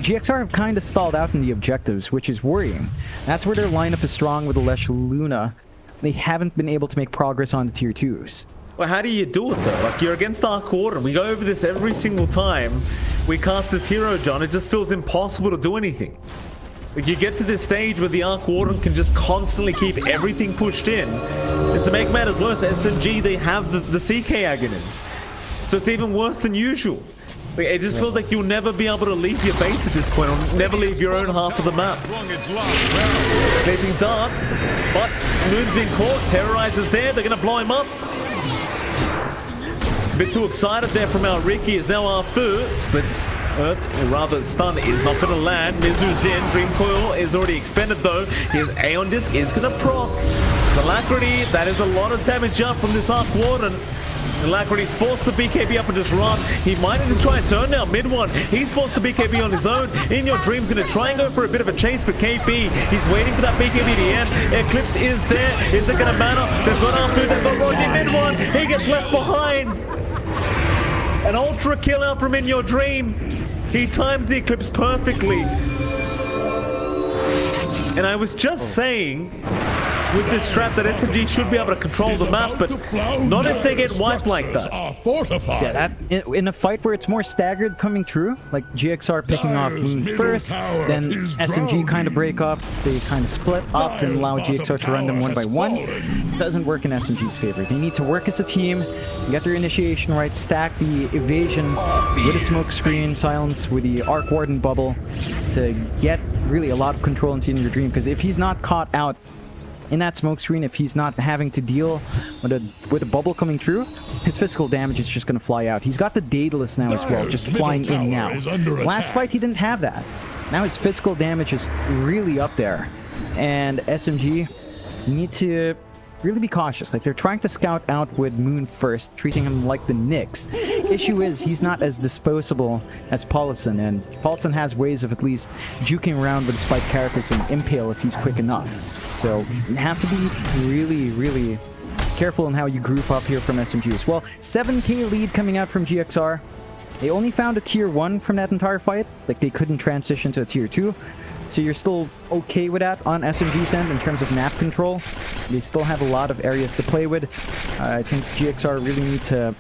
GXR have kind of stalled out in the objectives, which is worrying. That's where their lineup is strong with Alesh Luna. They haven't been able to make progress on the tier 2s. Well, how do you do it though? Like, you're against Arc Warden. We go over this every single time we cast this hero, John. It just feels impossible to do anything. Like, you get to this stage where the Arc Warden can just constantly keep everything pushed in. And to make matters worse, SMG, they have the CK agonyms. So it's even worse than usual. Like, it just feels like you'll never be able to leave your base at this point, or never leave your own half of the map. Sleeping Dark, but Moon's been caught. Terrorizer's there. They're going to blow him up. A bit too excited there from our Ricky. Is now our first, but or rather stun is not going to land. Mizu's in. Dream Coil is already expended though. His Aeon Disc is going to proc. Alacrity, that is a lot of damage up from this Arc Warden. Alacrity's forced to BKB up and just run. He might even try and turn now mid 1. He's forced to BKB on his own. In Your Dream's going to try and go for a bit of a chase, but KP, he's waiting for that BKB to end. Eclipse is there. Is it going to matter? They've got Arthur, they've got Roger mid 1. He gets left behind. An ultra kill out from In Your Dream. He times the Eclipse perfectly. And I was just saying, with this strat, that SMG should be able to control the map, but not if they get wiped like that. Are fortified. Yeah, that in a fight where it's more staggered coming through, like GXR picking off Dire's Moon middle first, tower then is SMG kind of drowning. break up, they kind of split up and allow Dire's GXR to run them bottom one by tower one. has fallen. Doesn't work in SMG's favor. They need to work as a team, get their initiation right, stack the evasion with a smoke screen, silence with the Arc Warden bubble to get really a lot of control into In Your Dream, because if he's not caught out in that smoke screen, if he's not having to deal with a bubble coming through, his physical damage is just going to fly out. He's got the Daedalus now as well, Dire's just middle flying in tower now. is under Last attack. fight he didn't have that. Now his physical damage is really up there, and SMG need to really be cautious. Like, they're trying to scout out with Moon first, treating him like the Knicks. Issue is, he's not as disposable as Paulson, and Paulson has ways of at least juking around with Spike Carapace and Impale if he's quick enough. So you have to be really, really careful in how you group up here from SMG as well. 7k lead coming out from GXR. They only found a tier 1 from that entire fight. Like, they couldn't transition to a tier 2. So you're still okay with that on SMG's end in terms of map control. They still have a lot of areas to play with. I think GXR really need to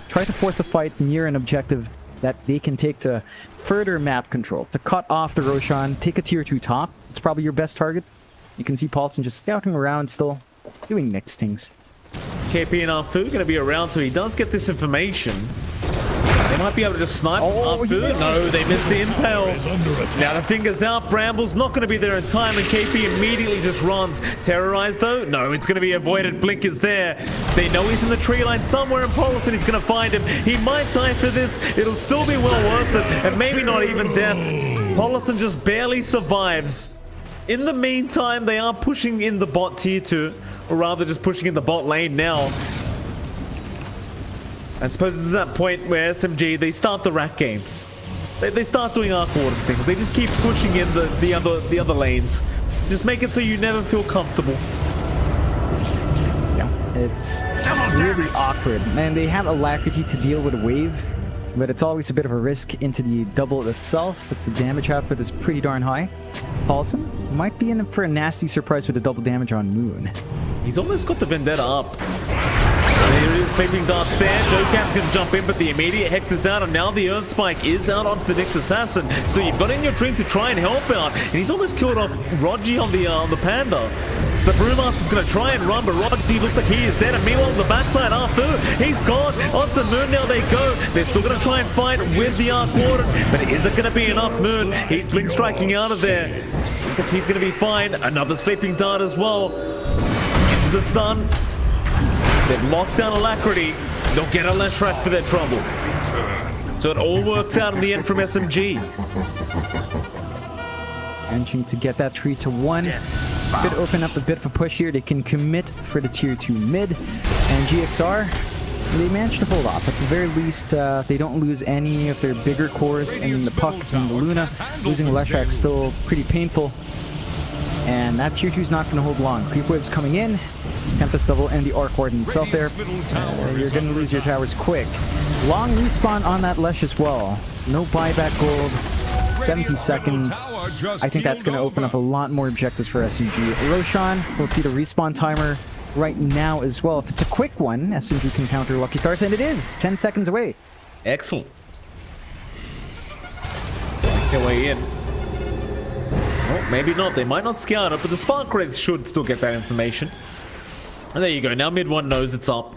try to force a fight near an objective that they can take to further map control, to cut off the Roshan, take a tier 2 top. It's probably your best target. You can see Paulson just scouting around, still doing mixed things. KP and Arfu going to be around, so he does get this information. They might be able to just snipe Arfu. yes. No, they missed the impale. Is under attack. Now the finger's out. Bramble's not going to be there in time, and KP immediately just runs. Terrorized though? No, it's going to be avoided. Blink is there. They know he's in the tree line somewhere in Paulson. He's going to find him. He might die for this. It'll still be well worth it, and maybe not even death. Paulson just barely survives. In the meantime, they are pushing in the bot tier 2, or rather just pushing in the bot lane now. I suppose it's that point where SMG, they start the rat games. They start doing Arc Warden things. They just keep pushing in the other lanes. Just make it so you never feel comfortable. Yeah, it's really awkward. And they have alacrity to deal with a wave, but it's always a bit of a risk into the double itself, as the damage output is pretty darn high. Paulson might be in for a nasty surprise with the double damage on Moon. He's almost got the Vendetta up. There is Sleeping Darts there. Joe Cap's going to jump in, but the immediate Hex is out, and now the Earth Spike is out onto the Nyx Assassin. So you've got In Your Dream to try and help out, and he's almost killed off Rogi on the Panda. The Brewmaster's going to try and run, but Rogi looks like he is dead. And meanwhile, on the backside, Arthur, he's gone. Onto Moon now they go. They're still going to try and fight with the Arc Warden, but is it going to be enough? Moon, he's blink striking out of there. Looks like he's going to be fine. Another Sleeping Dart as well. Into the stun. They've locked down Alacrity. They'll get a Leshrac for their trouble. So it all works out in the end from SMG. Managing to get that 3-1. Could open up a bit of a push here. They can commit for the tier 2 mid. And GXR, they managed to hold off. At the very least, they don't lose any of their bigger cores in the Puck and the Luna. Losing Leshrac still pretty painful. And that tier 2 is not going to hold long. Creep Wave's coming in. Tempest Double and the Arc Warden itself there. You're going to lose your towers quick. Long respawn on that Lesh as well. No buyback gold. 70 seconds. I think that's going to open up a lot more objectives for SMG. Roshan, we'll see the respawn timer right now as well. If it's a quick one, SMG can counter Lucky Stars, and it is 10 seconds away. Excellent. Their way in. Well, maybe not. They might not scout it, but the Spark Wraiths should still get that information. And there you go. Now mid one knows it's up.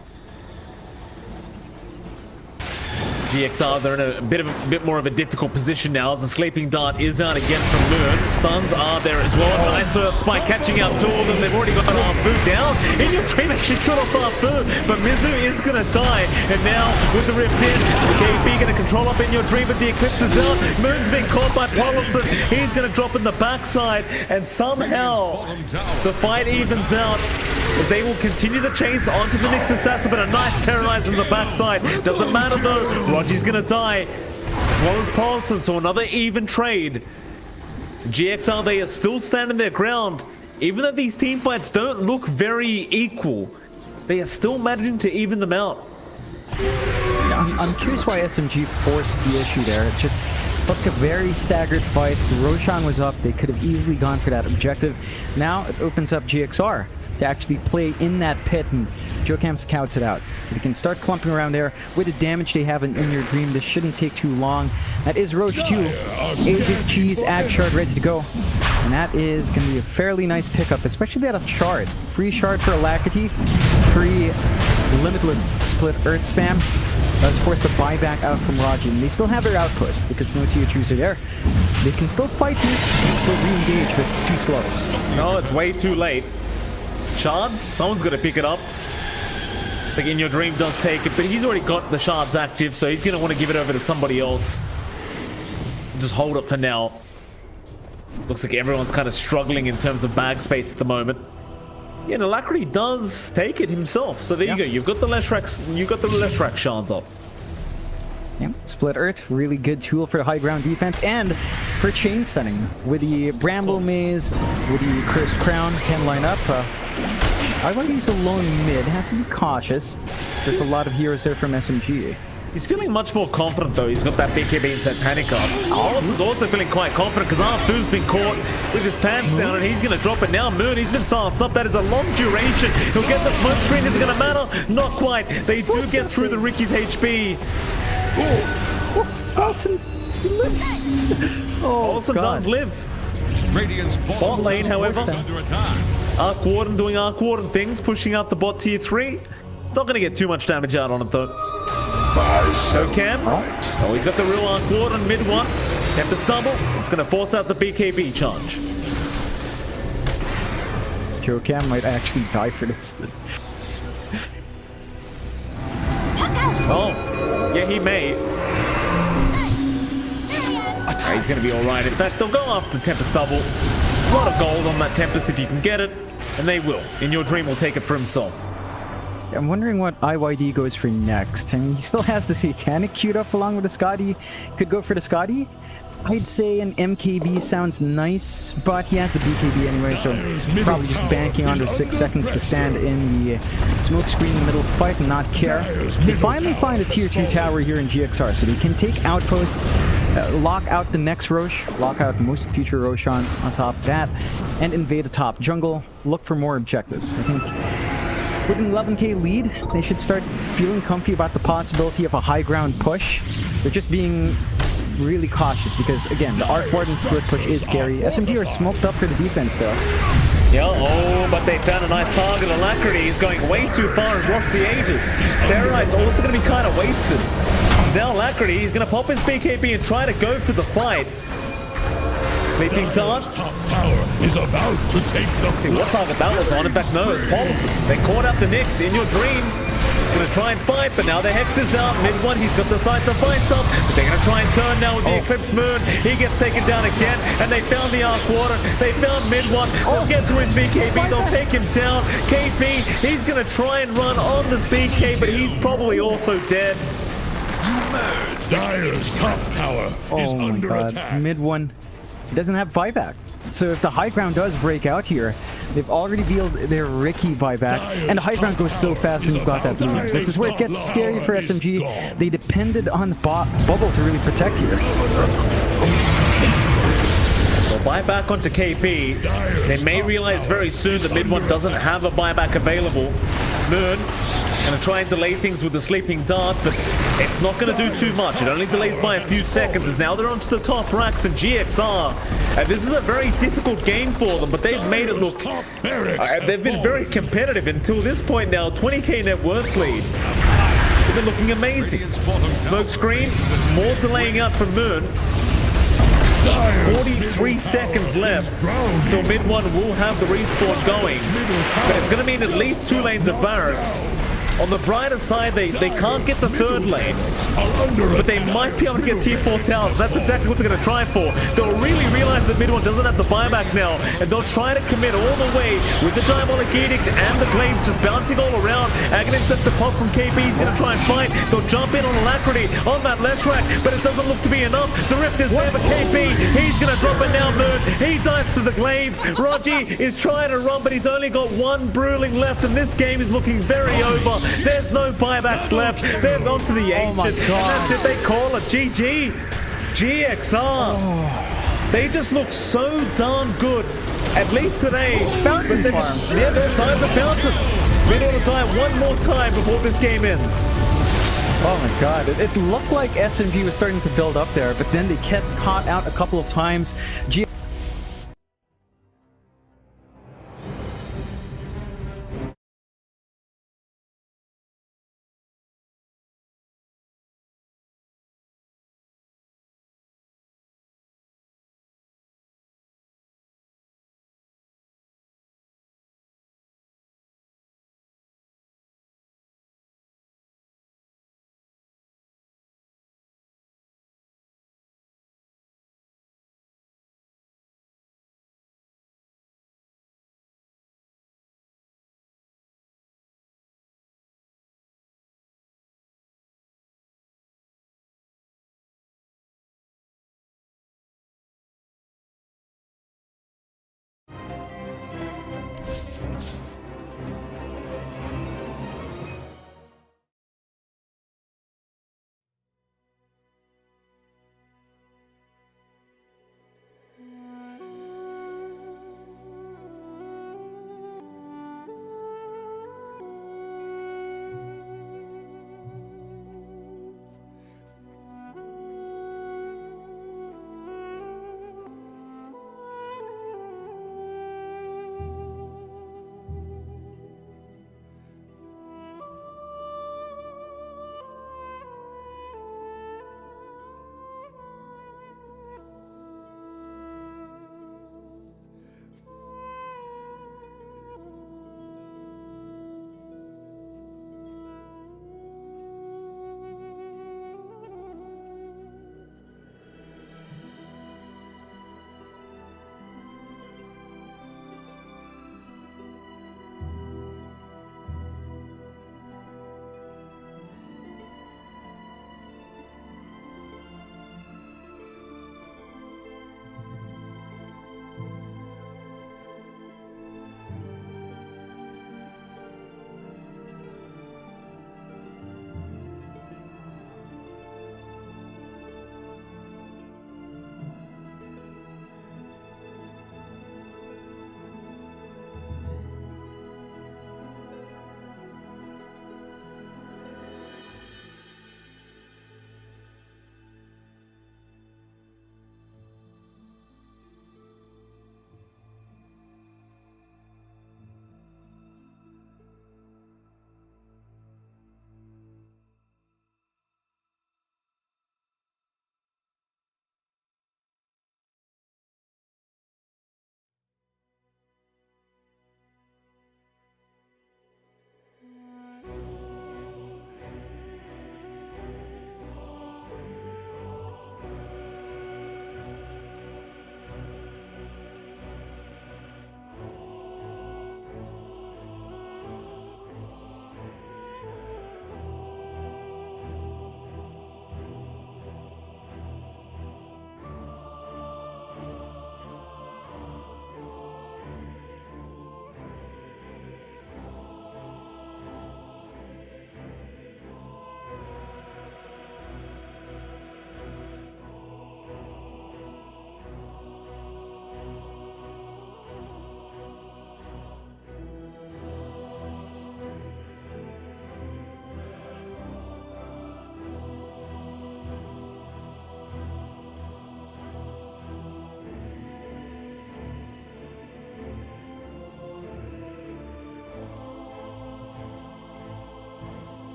GXR, they're in a bit more of a difficult position now as the Sleeping Dart is out again from Moon. Stuns are there as well. Nice Earth Spike catching out two of them. They've already got Arfu down. In Your Dream actually cut off Arfu, but Mizu is going to die. And now with the Rift in, the KB going to control up In Your Dream, but the Eclipse is out. Moon's been caught by Paulson. He's going to drop in the backside, and somehow the fight evens out. As they will continue the chase onto the Nyx Assassin, but a nice terrorize in the backside. Doesn't matter though, Rogi's gonna die, as well as Paulson, so another even trade. GXR, they are still standing their ground. Even though these team fights don't look very equal, they are still managing to even them out. Yeah, I'm curious why SMG forced the issue there. It just looked like a very staggered fight. Roshan was up. They could have easily gone for that objective. Now it opens up GXR to actually play in that pit, and Jocam scouts it out. So they can start clumping around there with the damage they have in your dream. This shouldn't take too long. That is Roche 2. Aegis Cheese, Ag Shard ready to go. And that is going to be a fairly nice pickup, especially that of Shard. Free Shard for Alacrity, free Limitless Split Earth Spam. Does force the buyback out from Raji. And they still have their outpost because no tier 2s are there. They can still fight me, they can still re-engage, but it's too slow. No, it's way too late. Shards? Someone's gonna pick it up. Like In Your Dream does take it, but he's already got the shards active, so he's gonna want to give it over to somebody else. Just hold it for now. Looks like everyone's kind of struggling in terms of bag space at the moment. Yeah, and Alacrity does take it himself. So there you go. You've got the Leshrac shards up. Yeah, Split Earth, really good tool for high ground defense and for chain stunning. With the Bramble Maze, with the Cursed Crown, can line up. IYD's alone mid, has to be cautious. There's a lot of heroes there from SMG. He's feeling much more confident though. He's got that BKB and set panic up. Allison's also feeling quite confident because Arthur's been caught with his pants down and he's going to drop it now. Moon, he's been silenced up. That is a long duration. He'll get the smoke screen. Is it going to matter? Not quite. They do get through the Ricky's HP. Olsen lives. Olsen does live. Radiant's Bot lane, however, under attack. Arc Warden doing Arc Warden things, pushing out the bot tier 3. It's not going to get too much damage out on it though. Cam. Oh, he's got the real Arc Warden mid one. Have to stumble. It's going to force out the BKB charge. Jocam might actually die for this. Oh, yeah, he may. He's going to be alright. In fact, they'll go after the Tempest double. A lot of gold on that Tempest if you can get it. And they will. In Your Dream will take it for himself. I'm wondering what IYD goes for next. I mean, he still has the Satanic queued up along with the Scotty. Could go for the Scotty. I'd say an MKB sounds nice, but he has the BKB anyway, so probably just banking under 6 seconds to stand in the smoke screen in the middle of the fight and not care. They finally find a tier 2 tower here in GXR, so they can take Outpost, lock out the next Roche, lock out most future Roshans on top of that, and invade the top jungle, look for more objectives. I think with an 11k lead, they should start feeling comfy about the possibility of a high ground push. They're just being really cautious because, again, the Arc Warden split push is scary. SMG are smoked up for the defense, though. Yeah, oh, but they found a nice target. Alacrity is going way too far, has lost the Aegis. Terrorize also going to be kind of wasted. Now Alacrity is going to pop his BKB and try to go for the fight. Sleeping Dart. Top tower is about to take the See what target that was on. In fact, no, it's Paulson. They caught out the Nyx In Your Dream. He's going to try and fight, but now the Hex is out. Mid one, he's got the side to fight some. But they're going to try and turn now with the Eclipse Moon. He gets taken down again, and they found the Arc Water. They found mid one. They'll get through his BKB. They'll take him down. KP, he's going to try and run on the CK, but he's probably also dead. Dire's top tower is under attack. Mid one doesn't have buyback. So if the high ground does break out here, they've already revealed their Ricky buyback, and the high ground goes so fast when you've got that blue. This is where it gets scary for SMG. They depended on the bubble to really protect here. They'll buy back onto KP. They may realize very soon that mid one doesn't have a buyback available. Moon gonna try and delay things with the Sleeping Dart, but it's not gonna do too much. It only delays by a few seconds, as now they're onto the top racks in GXR. And this is a very difficult game for them, but they've made it look... they've been very competitive until this point now. 20k net worth lead. They've been looking amazing. Smoke screen, more delaying out from Moon. 43 seconds left till mid one will have the respawn going, but it's going to mean at least 2 lanes of barracks. On the brighter side, they can't get the 3rd lane, but they might be able to get tier 4 towers. That's exactly what they're going to try for. They'll really realize that mid one doesn't have the buyback now, and they'll try to commit all the way with the Diabolic Edict and the Glaives just bouncing all around. Aghanim's at the pop from KP. He's going to try and fight. They'll jump in on Alacrity on that left track, but it doesn't look to be enough. The Rift is there for KP. He's going to drop it now, Moon. He dives to the Glaives. Raji is trying to run, but he's only got 1 Bruiling left, and this game is looking very over. There's no buybacks left. They're on to the ancient. my God. And that's it. They call it GG. GXR. They just look so darn good. At least today. Fountain But farm. yeah, they're time the fountain. They want to die one more time before this game ends. Oh my god, it looked like SMG was starting to build up there, but then they kept caught out a couple of times.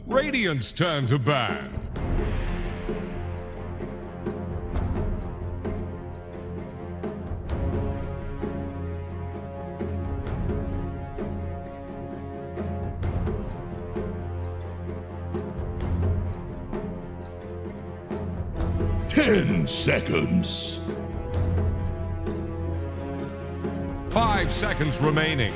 Radiant's turn to ban. Ten seconds. 5 seconds remaining.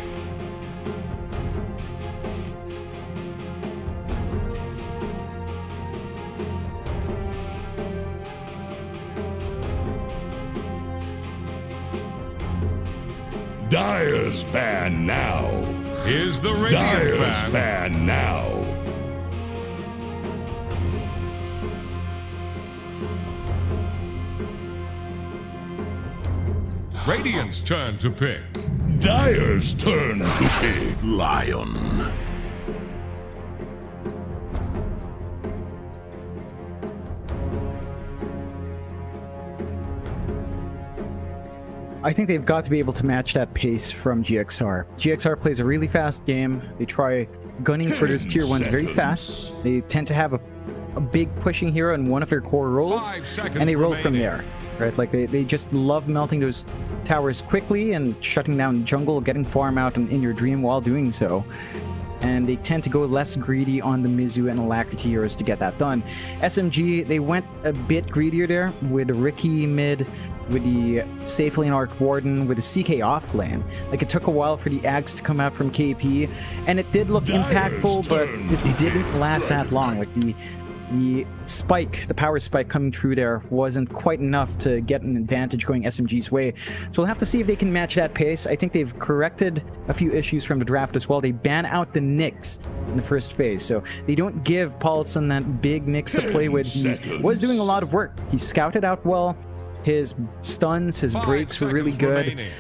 Dire's ban now. Here's the Radiant Dire's ban. ban now. Radiant's turn to pick. Dire's turn to pick. Lion. I think they've got to be able to match that pace from GXR. GXR plays a really fast game. They try gunning for those tier 1s very fast. They tend to have a big pushing hero in one of their core roles, 5 seconds and they roll from remaining. there. Right? Like they just love melting those towers quickly and shutting down jungle, getting farm out in your dream while doing so. And they tend to go less greedy on the Mizu and Alacrity heroes to get that done. SMG, they went a bit greedier there with the Riki mid, with the safe lane Arc Warden, with the CK off lane. Like, it took a while for the Axe to come out from KP, and it did look impactful, but it didn't last that long. Like, the spike, the power spike coming through there wasn't quite enough to get an advantage going SMG's way. So we'll have to see if they can match that pace. I think they've corrected a few issues from the draft as well. They ban out the Nyx in the first phase, so they don't give Paulson that big Nyx to play with. He was doing a lot of work. He scouted out well. His stuns, his 5 breaks were really seconds good. remaining.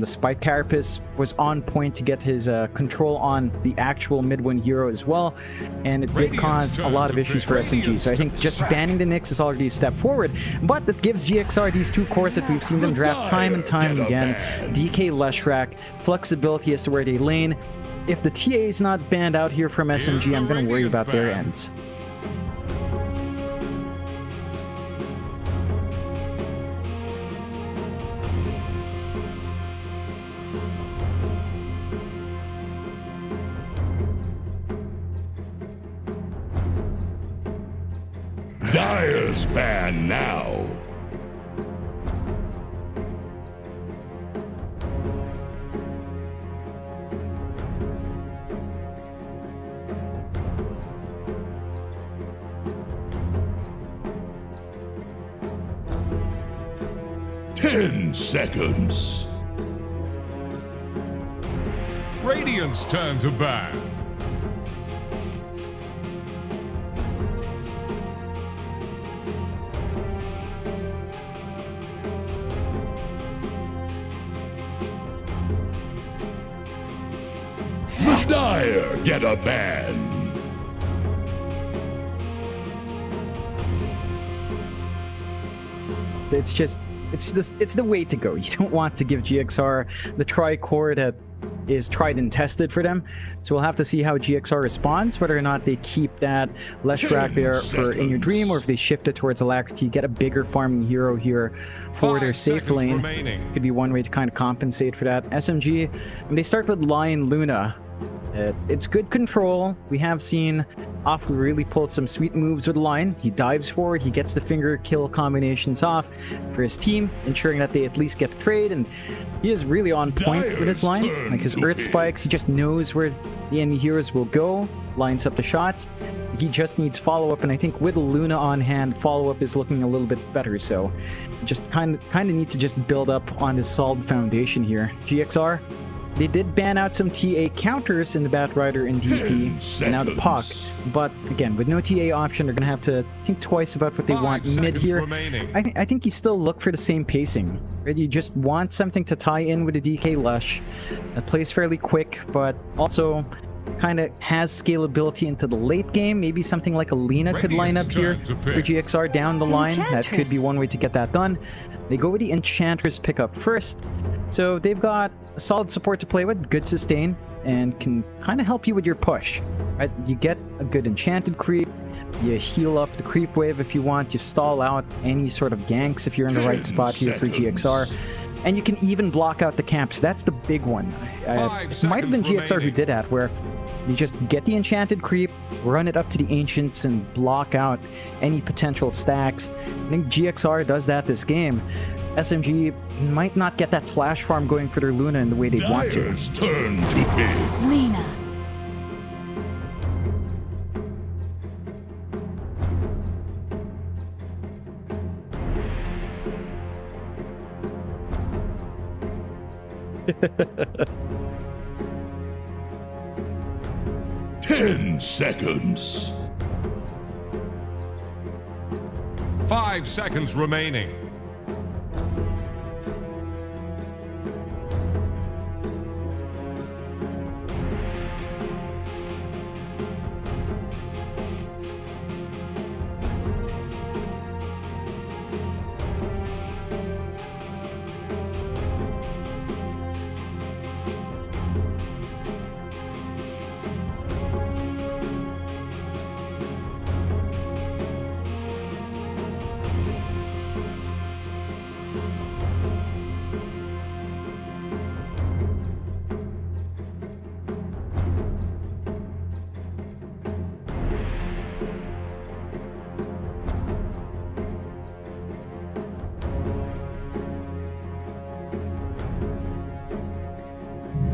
The Spike Carapace was on point to get his control on the actual mid-win hero as well, and it did cause a lot of issues for SMG. So I think just banning the Nyx is already a step forward, but that gives GXR these two cores that we've seen them draft time and time again. DK Leshrac, flexibility as to where they lane. If the TA is not banned out here from SMG, I'm going to worry about their ends. Dire's ban now. Ten seconds. Radiant's turn to ban. The Dire get a ban. It's the way to go. You don't want to give GXR the tri-core that is tried and tested for them. So we'll have to see how GXR responds, whether or not they keep that Leshrac there for In Your Dream, or if they shift it towards Alacrity, get a bigger farming hero here for their 5 safe seconds lane. remaining. Could be one way to kind of compensate for that. SMG, and they start with Lion Luna. It's good control. We have seen Off really pulled some sweet moves with Lion. He dives forward, he gets the finger kill combinations off for his team, ensuring that they at least get the trade, and he is really on point with his line. Like his Earth Spikes, he just knows where the enemy heroes will go, lines up the shots. He just needs follow-up, and I think with Luna on hand, follow-up is looking a little bit better, so just kind of need to just build up on this solid foundation here. GXR, they did ban out some TA counters in the Batrider and DP, and now the Puck. But again, with no TA option, they're going to have to think twice about what they 5 want mid seconds here. remaining. I think you still look for the same pacing. Right? You just want something to tie in with the DK Lush that plays fairly quick, but also kind of has scalability into the late game. Maybe something like a Lina could line up here Radiant's turn to for pick. GXR down the line. That could be one way to get that done. They go with the Enchantress pickup first. So they've got solid support to play with, good sustain, and can kind of help you with your push. Right? You get a good enchanted creep, you heal up the creep wave if you want, you stall out any sort of ganks if you're in the right spot here for GXR. And you can even block out the camps. That's the big one. It might have been GXR who did that, where you just get the enchanted creep, run it up to the ancients, and block out any potential stacks. I think GXR does that this game. SMG might not get that flash farm going for their Luna in the way they want to. Dyer's turn to pick. Lena. Ten seconds. 5 seconds remaining.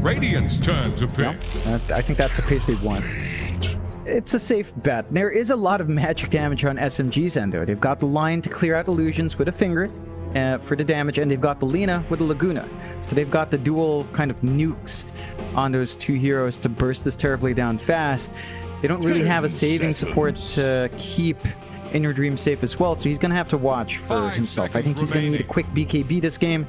Radiant's turn to pick. I think that's the pace they want. It's a safe bet. There is a lot of magic damage on SMG's end, though. They've got the line to clear out illusions with a finger for the damage, and they've got the Lina with the Laguna. So they've got the dual kind of nukes on those two heroes to burst this terribly down fast. They don't really have a saving support to keep In Your Dream safe as well, so he's going to have to watch for himself. I think he's going to need a quick BKB this game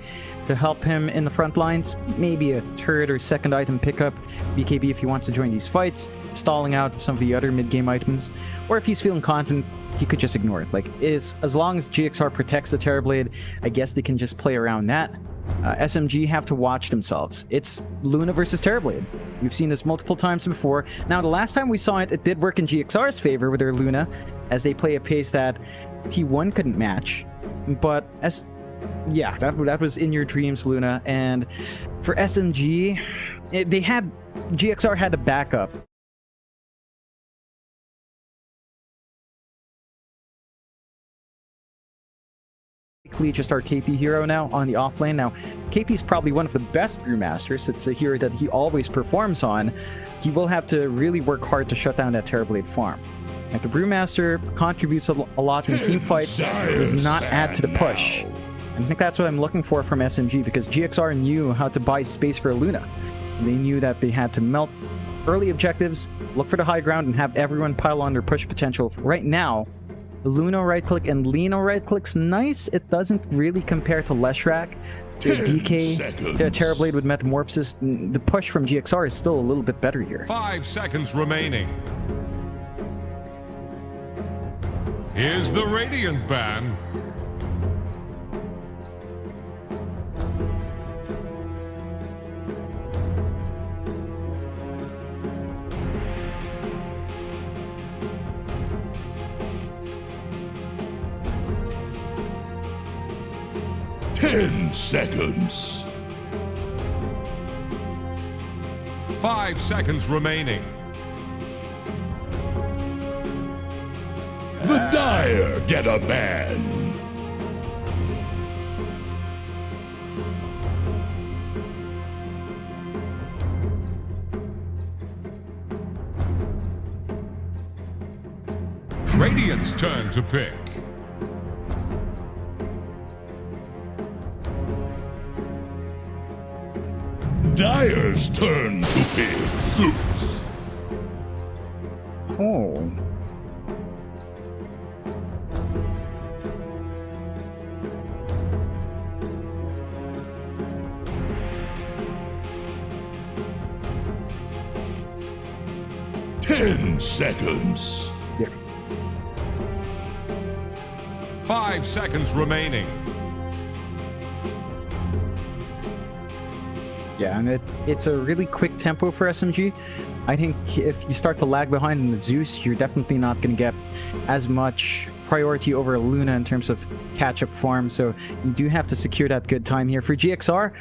to help him in the front lines. Maybe a third or second item pickup BKB if he wants to join these fights, stalling out some of the other mid-game items. Or if he's feeling confident, he could just ignore it. Like, as long as GXR protects the Terrorblade, I guess they can just play around that. SMG have to watch themselves. It's Luna versus Terrorblade. We've seen this multiple times before. Now, the last time we saw it, it did work in GXR's favor with their Luna, as they play a pace that T1 couldn't match. But yeah, that was In Your Dreams, Luna. And for SMG, GXR had a backup. Just our KP hero now on the offlane. Now, KP's probably one of the best Brewmasters. It's a hero that he always performs on. He will have to really work hard to shut down that Terrorblade farm. Like, the Brewmaster contributes a lot in team fights, does not add to the push. I think that's what I'm looking for from SMG, because GXR knew how to buy space for Luna. They knew that they had to melt early objectives, look for the high ground, and have everyone pile on their push potential. Right now, Luna right click and Lina right click's nice. It doesn't really compare to Leshrac, to DK, to Terrorblade with Metamorphosis. The push from GXR is still a little bit better here. 5 seconds remaining. Here's the Radiant ban. Ten seconds. 5 seconds remaining. The Dire get a ban. Radiant's turn to pick. Dire's turn to pick. Zeus. Oh. Ten seconds. Yeah. 5 seconds remaining. Yeah, and it's a really quick tempo for SMG. I think if you start to lag behind in the Zeus, you're definitely not going to get as much priority over Luna in terms of catch-up form, so you do have to secure that good time here. For GXR,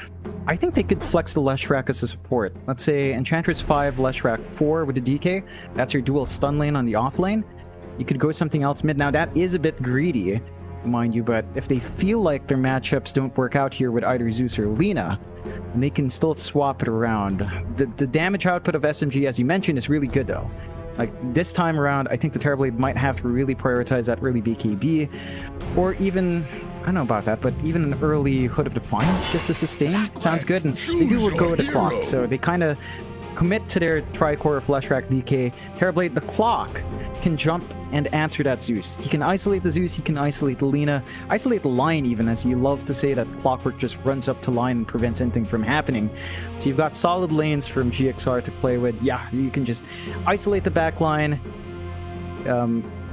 I think they could flex the Leshrac as a support. Let's say Enchantress 5, Leshrac 4 with the DK. That's your dual stun lane on the off lane. You could go something else mid. Now, that is a bit greedy, mind you, but if they feel like their matchups don't work out here with either Zeus or Lina, and they can still swap it around. The damage output of SMG, as you mentioned, is really good though. Like this time around, I think the Terrorblade might have to really prioritize that early BKB, or even, I don't know about that, but even an early Hood of Defiance just to sustain sounds good. And they do go with the clock, so they kind of commit to their Tricore of Leshrac DK. Terrorblade, the clock, can jump and answer that Zeus. He can isolate the Zeus, he can isolate the Lina, isolate the line even, as you love to say that Clockwork just runs up to line and prevents anything from happening. So you've got solid lanes from GXR to play with. Yeah, you can just isolate the back line,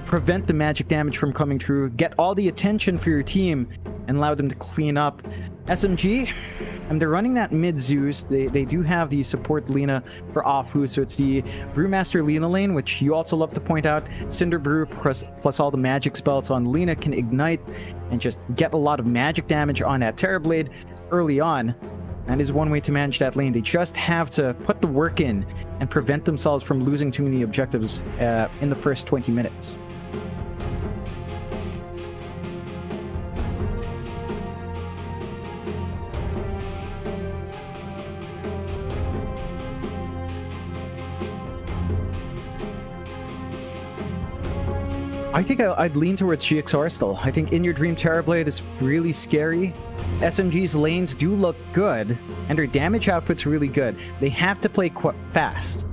prevent the magic damage from coming through, get all the attention for your team, and allow them to clean up. SMG, and they're running that mid Zeus. They do have the support Lina for Afu, so it's the Brewmaster Lina lane, which you also love to point out. Cinder Brew plus all the magic spells on Lina can ignite and just get a lot of magic damage on that Terrorblade early on. That is one way to manage that lane. They just have to put the work in and prevent themselves from losing too many objectives in the first 20 minutes. I think I'd lean towards GXR still. I think In Your Dream Terrorblade is really scary. SMG's lanes do look good, and their damage output's really good. They have to play fast.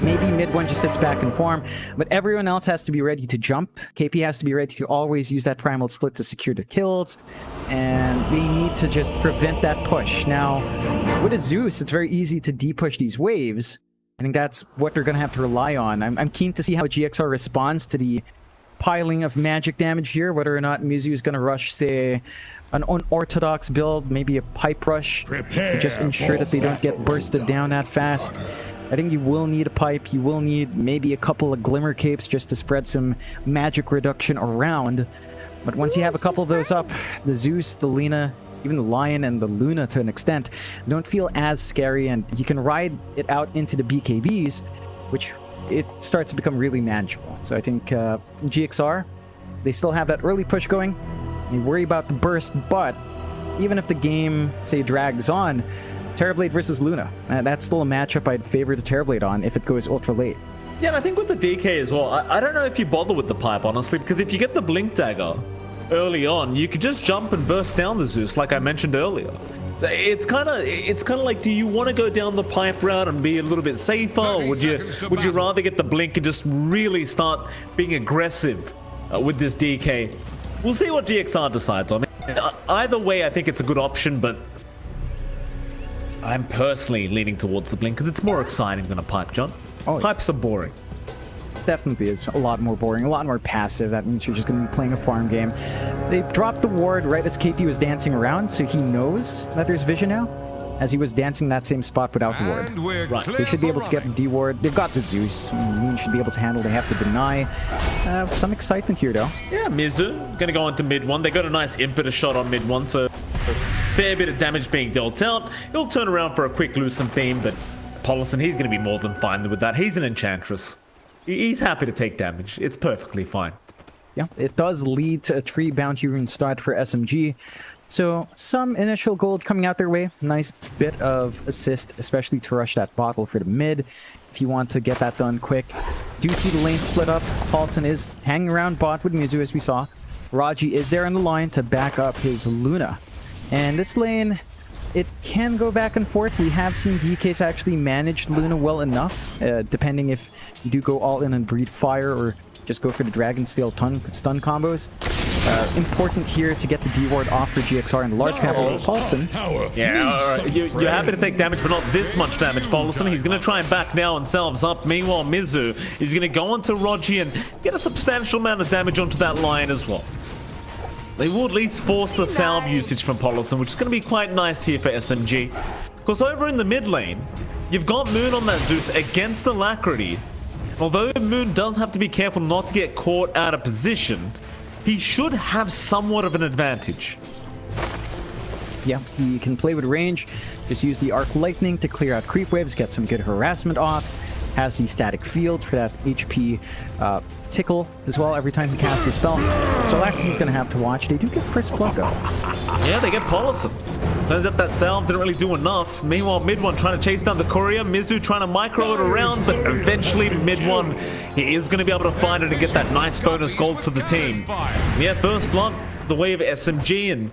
Maybe mid one just sits back in form, but everyone else has to be ready to jump. KP has to be ready to always use that Primal Split to secure the kills, and they need to just prevent that push. Now, with a Zeus, it's very easy to de-push these waves. I think that's what they're going to have to rely on. I'm keen to see how GXR responds to the piling of magic damage here, whether or not Mizu is going to rush, say, an unorthodox build, maybe a pipe rush, to just ensure that they don't get bursted down that fast. I think you will need a pipe, you will need maybe a couple of Glimmer Capes just to spread some magic reduction around. But once you have a couple of those up, the Zeus, the Lina, even the Lion and the Luna to an extent, don't feel as scary, and you can ride it out into the BKBs, which it starts to become really manageable. So I think GXR, they still have that early push going. They worry about the burst, but even if the game, say, drags on, Terrorblade versus Luna, that's still a matchup I'd favor the Terrorblade on if it goes ultra late. Yeah, and I think with the DK as well, I don't know if you bother with the pipe, honestly, because if you get the Blink Dagger early on, you could just jump and burst down the Zeus, like I mentioned earlier. It's kind of like, do you want to go down the pipe route and be a little bit safer, or would you rather get the blink and just really start being aggressive with this DK? We'll see what GXR decides on. Either way, I think it's a good option, but I'm personally leaning towards the blink because it's more exciting than a pipe, John. Oh, yeah. Pipes are boring. Definitely is a lot more boring, a lot more passive. That means you're just going to be playing a farm game. They dropped the ward right as KP was dancing around, so he knows that there's vision now, as he was dancing that same spot without the ward. Right, so they should be able to get the D-ward. They've got the Zeus. Moon should be able to handle. They have to deny. Some excitement here, though. Yeah, Mizu gonna go on to mid one. They got a nice impetus shot on mid one, so fair bit of damage being dealt out. He'll turn around for a quick Lucent Beam, but Paulson, he's gonna be more than fine with that. He's an Enchantress. He's happy to take damage. It's perfectly fine. Yeah, it does lead to a 3 bounty rune start for SMG. So some initial gold coming out their way. Nice bit of assist, especially to rush that bottle for the mid, if you want to get that done quick. Do see the lane split up. Paulson is hanging around bot with Mizu, as we saw. Raji is there on the line to back up his Luna. And this lane, it can go back and forth. We have seen DKs actually manage Luna well enough, depending if you do go all in and breathe fire or just go for the Dragon Steel stun combos. Important here to get the D-ward off for GXR and large cap over Paulson. Yeah, you're happy to take damage, but not this much damage, Paulson. He's going to try and back now and salves up. Meanwhile, Mizu is going to go onto Raji and get a substantial amount of damage onto that line as well. They will at least force the salve usage from Paulson, which is going to be quite nice here for SMG. Because over in the mid lane, you've got Moon on that Zeus against Alacrity. Although Moon does have to be careful not to get caught out of position, he should have somewhat of an advantage. Yeah, he can play with range. Just use the Arc Lightning to clear out creep waves, get some good harassment off. Has the static field for that HP tickle as well every time he casts a spell. So Alacrity's going to have to watch. They do get first blood though. Yeah, they get Paulison. Turns out that salve didn't really do enough. Meanwhile, mid one trying to chase down the courier. Mizu trying to micro it around, but eventually mid one, he is going to be able to find it and get that nice bonus gold for the team. Yeah, first blood, the way of SMG, and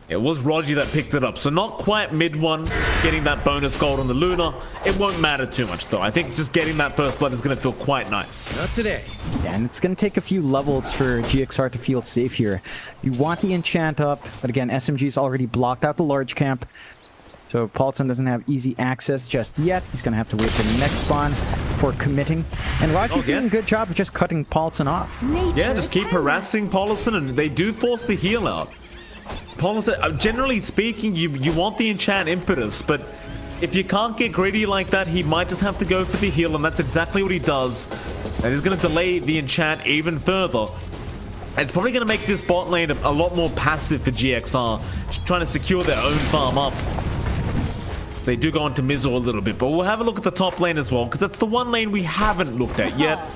it was Rogi that picked it up. So not quite mid one getting that bonus gold on the Luna. It won't matter too much though. I think just getting that first blood is going to feel quite nice. Not today. Yeah, and it's going to take a few levels for GXR to feel safe here. You want the enchant up, but again, SMG's already blocked out the large camp. So Paulson doesn't have easy access just yet. He's going to have to wait for the next spawn before committing. And Rogi's doing a good job of just cutting Paulson off. Yeah, just keep harassing Paulson, and they do force the heal out. Paulson, generally speaking, you want the enchant impetus, but if you can't get greedy like that, he might just have to go for the heal, and that's exactly what he does. And he's going to delay the enchant even further. It's probably going to make this bot lane a lot more passive for GXR, just trying to secure their own farm up. So they do go into Mizzle a little bit, but we'll have a look at the top lane as well, because that's the one lane we haven't looked at yet.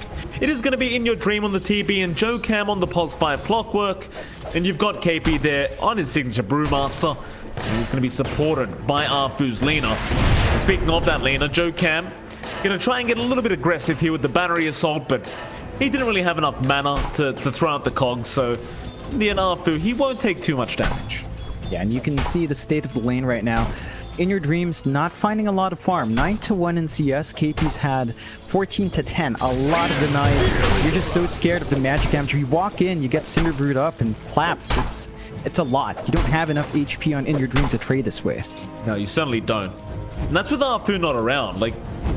It is going to be In Your Dream on the TB and Joe Cam on the Pulse 5 Clockwork. And you've got KP there on his signature Brewmaster. And he's going to be supported by Arfu's Lina. And speaking of that Lina, Joe Cam going to try and get a little bit aggressive here with the Battery Assault, but he didn't really have enough mana to throw out the cogs. So in the end, Arfu, he won't take too much damage. Yeah, and you can see the state of the lane right now. In Your Dreams, not finding a lot of farm. 9-1 in CS. KP's had 14-10. A lot of denies. You're just so scared of the magic damage. You walk in, you get Cinder Brood up, and plap. It's a lot. You don't have enough HP on In Your Dream to trade this way. No, you certainly don't. And that's with Arfu not around. Like,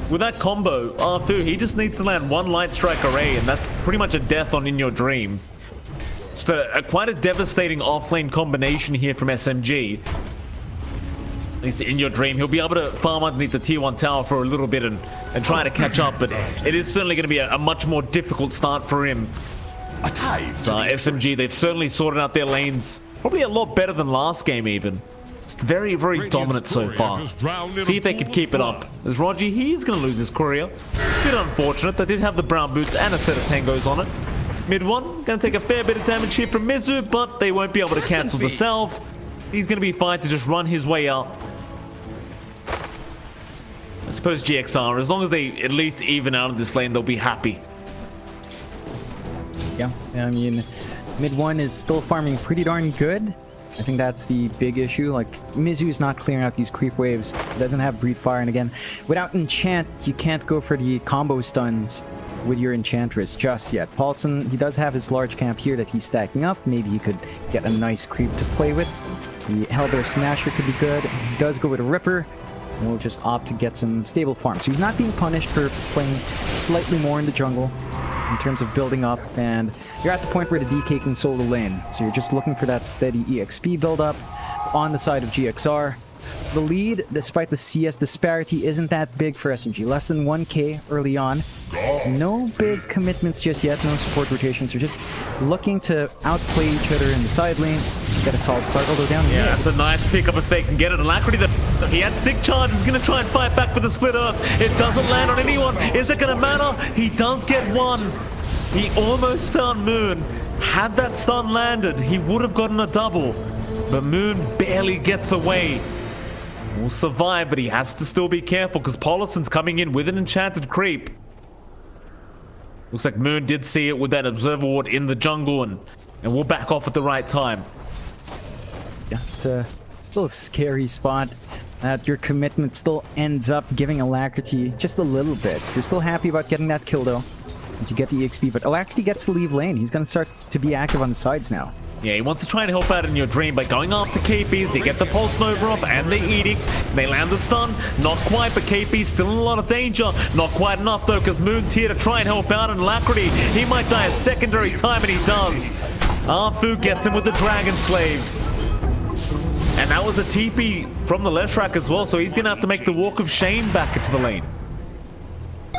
with that combo, Arfu, he just needs to land one Light Strike array, and that's pretty much a death on In Your Dream. Just quite a devastating offlane combination here from SMG. He's In Your Dream. He'll be able to farm underneath the tier 1 tower for a little bit and try to catch up, but it is certainly going to be a much more difficult start for him. SMG, they've certainly sorted out their lanes probably a lot better than last game even. It's very, very dominant so far. See if they can keep it up. As Rogi, he's going to lose his courier. Bit unfortunate. They did have the brown boots and a set of tangos on it. Mid one, going to take a fair bit of damage here from Mizu, but they won't be able to cancel the salve. He's going to be fine to just run his way out. I suppose GXR, as long as they at least even out of this lane, they'll be happy. Yeah, I mean, mid one is still farming pretty darn good. I think that's the big issue. Like, Mizu's not clearing out these creep waves. He doesn't have Breed Fire, and again, without enchant, you can't go for the combo stuns with your enchantress just yet. Paulson, he does have his large camp here that he's stacking up. Maybe he could get a nice creep to play with. The Hellbear Smasher could be good. He does go with a Ripper. And we'll just opt to get some stable farm. So he's not being punished for playing slightly more in the jungle in terms of building up, and you're at the point where the DK can solo lane. So you're just looking for that steady EXP build up on the side of GXR. The lead, despite the CS disparity, isn't that big for SMG. Less than 1k early on. No big commitments just yet, no support rotations. They're just looking to outplay each other in the side lanes. Get a solid start, although down here. Yeah, that's a nice pickup if they can get it. Alacrity, he had stick charge, is going to try and fight back for the split earth. It doesn't land on anyone. Is it going to matter? He does get one. He almost found Moon. Had that stun landed, he would have gotten a double. But Moon barely gets away. Will survive, but he has to still be careful because Paulison's coming in with an enchanted creep. Looks like Moon did see it with that Observer Ward in the jungle, and we'll back off at the right time. Yeah, it's still a scary spot. Your commitment still ends up giving Alacrity just a little bit. You're still happy about getting that kill though, as you get the XP, but Alacrity gets to leave lane. He's going to start to be active on the sides now. Yeah, he wants to try and help out In Your Dream by going after KPs. They get the Pulse Nova off and the Edict. They land the stun. Not quite, but KP's still in a lot of danger. Not quite enough, though, because Moon's here to try and help out. And Alacrity, he might die a secondary time, and he does. Arfu gets him with the Dragon Slave. And that was a TP from the left track as well, so he's going to have to make the walk of shame back into the lane.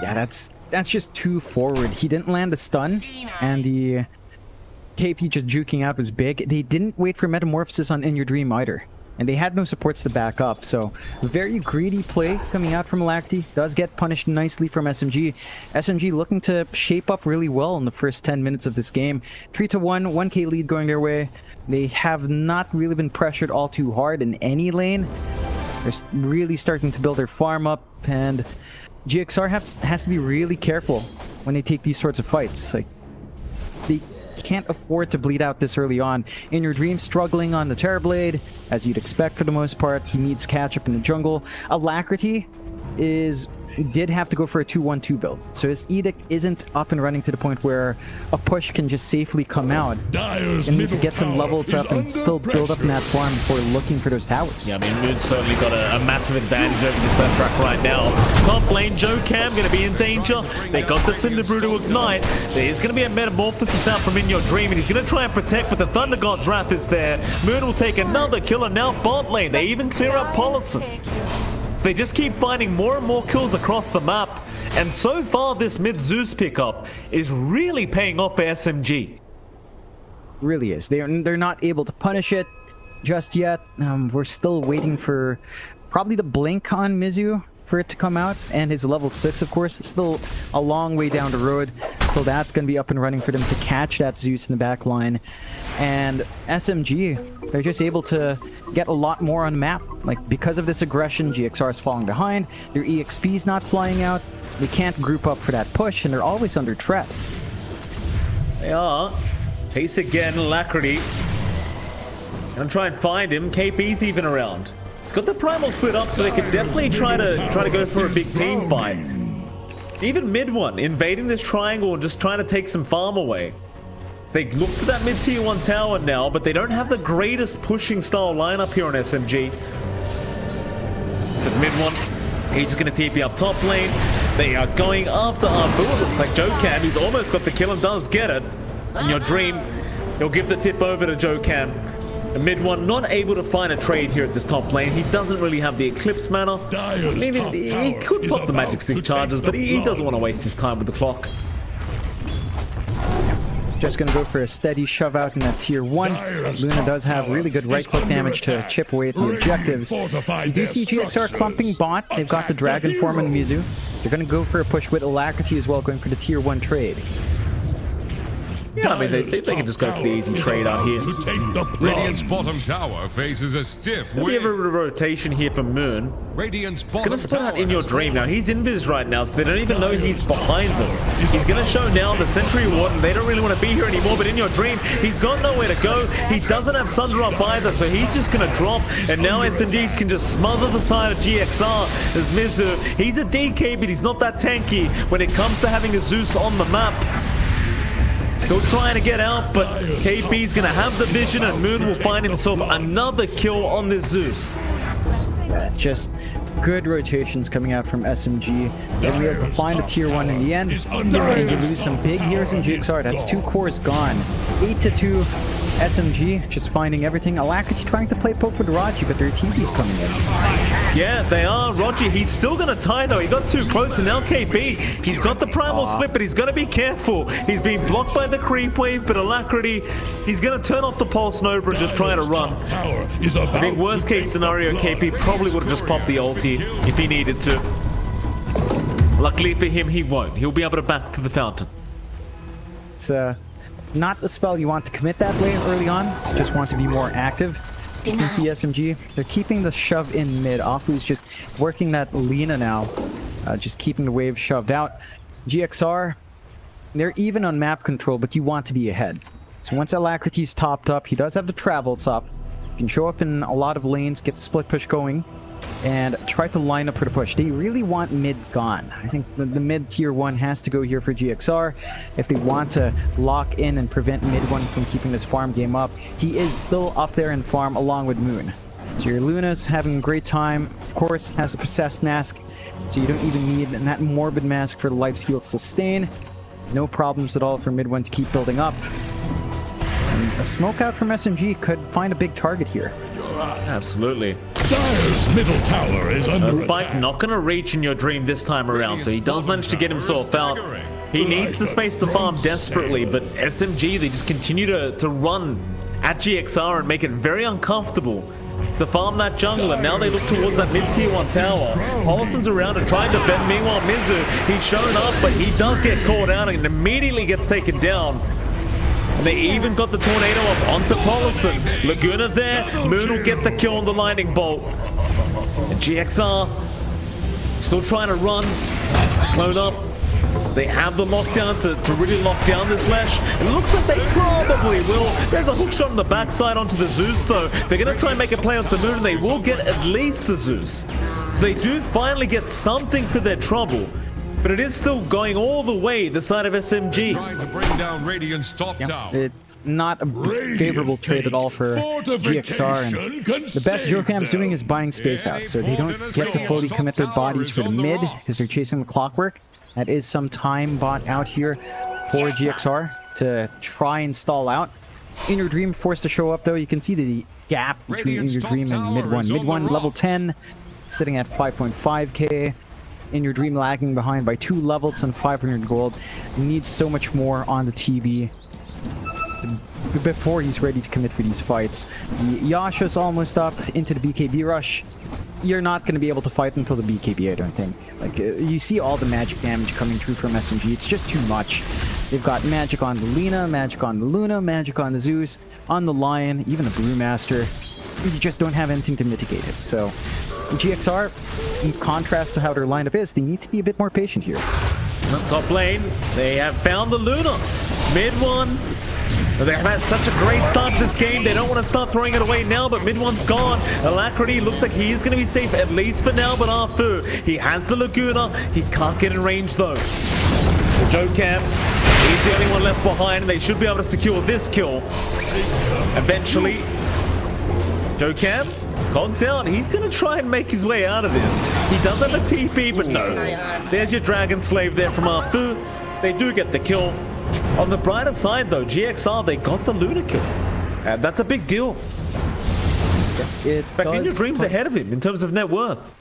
Yeah, that's just too forward. He didn't land a stun, and the KP just juking out was big. They didn't wait for Metamorphosis on In Your Dream either, and they had no supports to back up, so very greedy play coming out from Alacrity. Does get punished nicely from SMG. SMG looking to shape up really well in the first 10 minutes of this game. 3-1, 1k lead going their way. They have not really been pressured all too hard in any lane. They're really starting to build their farm up, and GXR has to be really careful when they take these sorts of fights. Like, they can't afford to bleed out this early on. In Your Dream struggling on the Terrorblade, as you'd expect for the most part. He needs catch up in the jungle. Alacrity did have to go for a 2-1-2 build, so his Edict isn't up and running to the point where a push can just safely come out. Dyer's And need to middle get some tower levels is up and under still build up in that farm before looking for those towers. Yeah, I mean, Moon's certainly got a massive advantage over this left track right now. Top lane, Joe Cam going to be in danger. They got the Cinder Brew to ignite. There's going to be a Metamorphosis out from In Your Dream, and he's going to try and protect, but the Thunder God's Wrath is there. Moon will take another killer now bot lane. They even clear out Paulison. They just keep finding more and more kills across the map. And so far, this mid Zeus pickup is really paying off for SMG. Really is. They're not able to punish it just yet. We're still waiting for probably the blink on Mizu for it to come out, and his level 6, of course. It's still a long way down the road till that's going to be up and running for them to catch that Zeus in the back line. And SMG, they're just able to get a lot more on the map. Like, because of this aggression, GXR is falling behind. Their EXP's not flying out. They can't group up for that push, and they're always under threat. They are. Chase again, Alacrity. Gonna try and find him. KP's even around. He's got the primal split up, so they could definitely try to go for a big team fight. Even mid one, invading this triangle and just trying to take some farm away. They look for that mid tier 1 tower now, but they don't have the greatest pushing style lineup here on SMG. So mid one, he's just going to TP up top lane. They are going after Abu. It looks like Joe Cam, who's almost got the kill and does get it. In Your Dream, he'll give the tip over to Joe Cam. The mid one not able to find a trade here at this top lane. He doesn't really have the Eclipse mana. I mean, he could pop the Magic Stick charges, but he doesn't want to waste his time with the clock. Just gonna go for a steady shove out in that tier 1. Luna does have really good right click damage to chip away at the objectives. You do see GXR clumping bot. They've got the Dragon Form and Mizu. They're gonna go for a push with Alacrity as well, going for the tier 1 trade. Yeah, I mean, they can just go for the easy trade out here. Radiant's bottom tower faces a stiff We have a wind. rotation here from Moon. Radiant's He's bottom gonna split out tower In Your has Dream. Now, he's invis right now, so they don't even know he's behind them. He's gonna show now the Sentry Warden. They don't really want to be here anymore, but In Your Dream, he's got nowhere to go. He doesn't have Sunder up either, so he's just gonna drop, and now SMG can just smother the side of GXR as Mizu. He's a DK, but he's not that tanky when it comes to having a Zeus on the map. Still trying to get out, but KP's gonna have the vision, and Moon will find himself another kill on this Zeus. Just good rotations coming out from SMG. They were able to find a tier 1 in the end, and you lose some big heroes in GXR. That's 2 cores gone. 8-2. SMG just finding everything. Alacrity trying to play poke with Raji, but their TP's coming in. Yeah, they are. Raji, he's still going to tie, though. He got too close, and now KP, he's got the primal split, but he's got to be careful. He's being blocked by the creep wave, but Alacrity, he's going to turn off the Pulse Nova and just try to run. I think worst case scenario, KP probably would have just popped the ulti if he needed to. Luckily for him, he won't. He'll be able to back to the fountain. It's not the spell you want to commit that way early on. You just want to be more active. You can see SMG. They're keeping the shove in mid. Afu's just working that Lina now. Just keeping the wave shoved out. GXR, they're even on map control, but you want to be ahead. So once Alacrity's topped up, he does have the travels up. You can show up in a lot of lanes, get the split push going, and try to line up for the push. They really want mid gone. I think the mid tier 1 has to go here for GXR if they want to lock in and prevent mid 1 from keeping this farm game up. He is still up there in farm along with Moon. So your Luna's having a great time. Of course, has a possessed mask, so you don't even need that morbid mask for the life's heal sustain. No problems at all for mid 1 to keep building up. And a smoke out from SMG could find a big target here. Absolutely. Dire's middle tower is under Spike attack. not going to reach in your dream this time around, so he does manage to get himself out. He needs the space to farm desperately, but SMG, they just continue to run at GXR and make it very uncomfortable to farm that jungle, and now they look towards that mid-tier 1 tower. Hollison's around and trying to defend. Meanwhile, Mizu, he's shown up, but he does get caught out and immediately gets taken down. And they even got the tornado up onto Paulison. Laguna there, Moon will get the kill on the lightning bolt. And GXR still trying to run, clone up. They have the lockdown to really lock down this Lesh. It looks like they probably will. There's a hook shot on the backside onto the Zeus though. They're going to try and make a play onto Moon, and they will get at least the Zeus. So they do finally get something for their trouble. But it is still going all the way the side of SMG. Trying to bring down Radiant's top tower. It's not a favorable trade at all for GXR, and the best Jokham's doing is buying space out, so they don't get to fully commit their bodies for the mid because they're chasing the clockwork. That is some time bought out here for GXR to try and stall out. In Your Dream forced to show up though. You can see the gap between In Your Dream and Mid 1. Mid 1 level 10, sitting at 5.5k. In Your Dream lagging behind by 2 levels and 500 gold. Needs so much more on the TB before he's ready to commit for these fights. The Yasha's almost up into the BKB rush. You're not going to be able to fight until the BKB, I don't think. Like, you see all the magic damage coming through from SMG. It's just too much. They've got magic on the Lina, magic on the Luna, magic on the Zeus, on the Lion, even the Brewmaster. You just don't have anything to mitigate it. So, GXR, in contrast to how their lineup is, they need to be a bit more patient here. Top lane, they have found the Luna. Mid 1. They've had such a great start to this game. They don't want to start throwing it away now, but mid 1's gone. Alacrity looks like he is going to be safe at least for now, but Arfu, he has the Laguna. He can't get in range though. Jokam, he's the only one left behind. They should be able to secure this kill. Eventually, Jokam, Con's out. He's going to try and make his way out of this. He does have a TP, but no. There's your Dragon Slave there from Arfu. They do get the kill. On the brighter side, though, GXR, they got the Luna kill. And that's a big deal. In fact, In Your Dream's ahead of him in terms of net worth.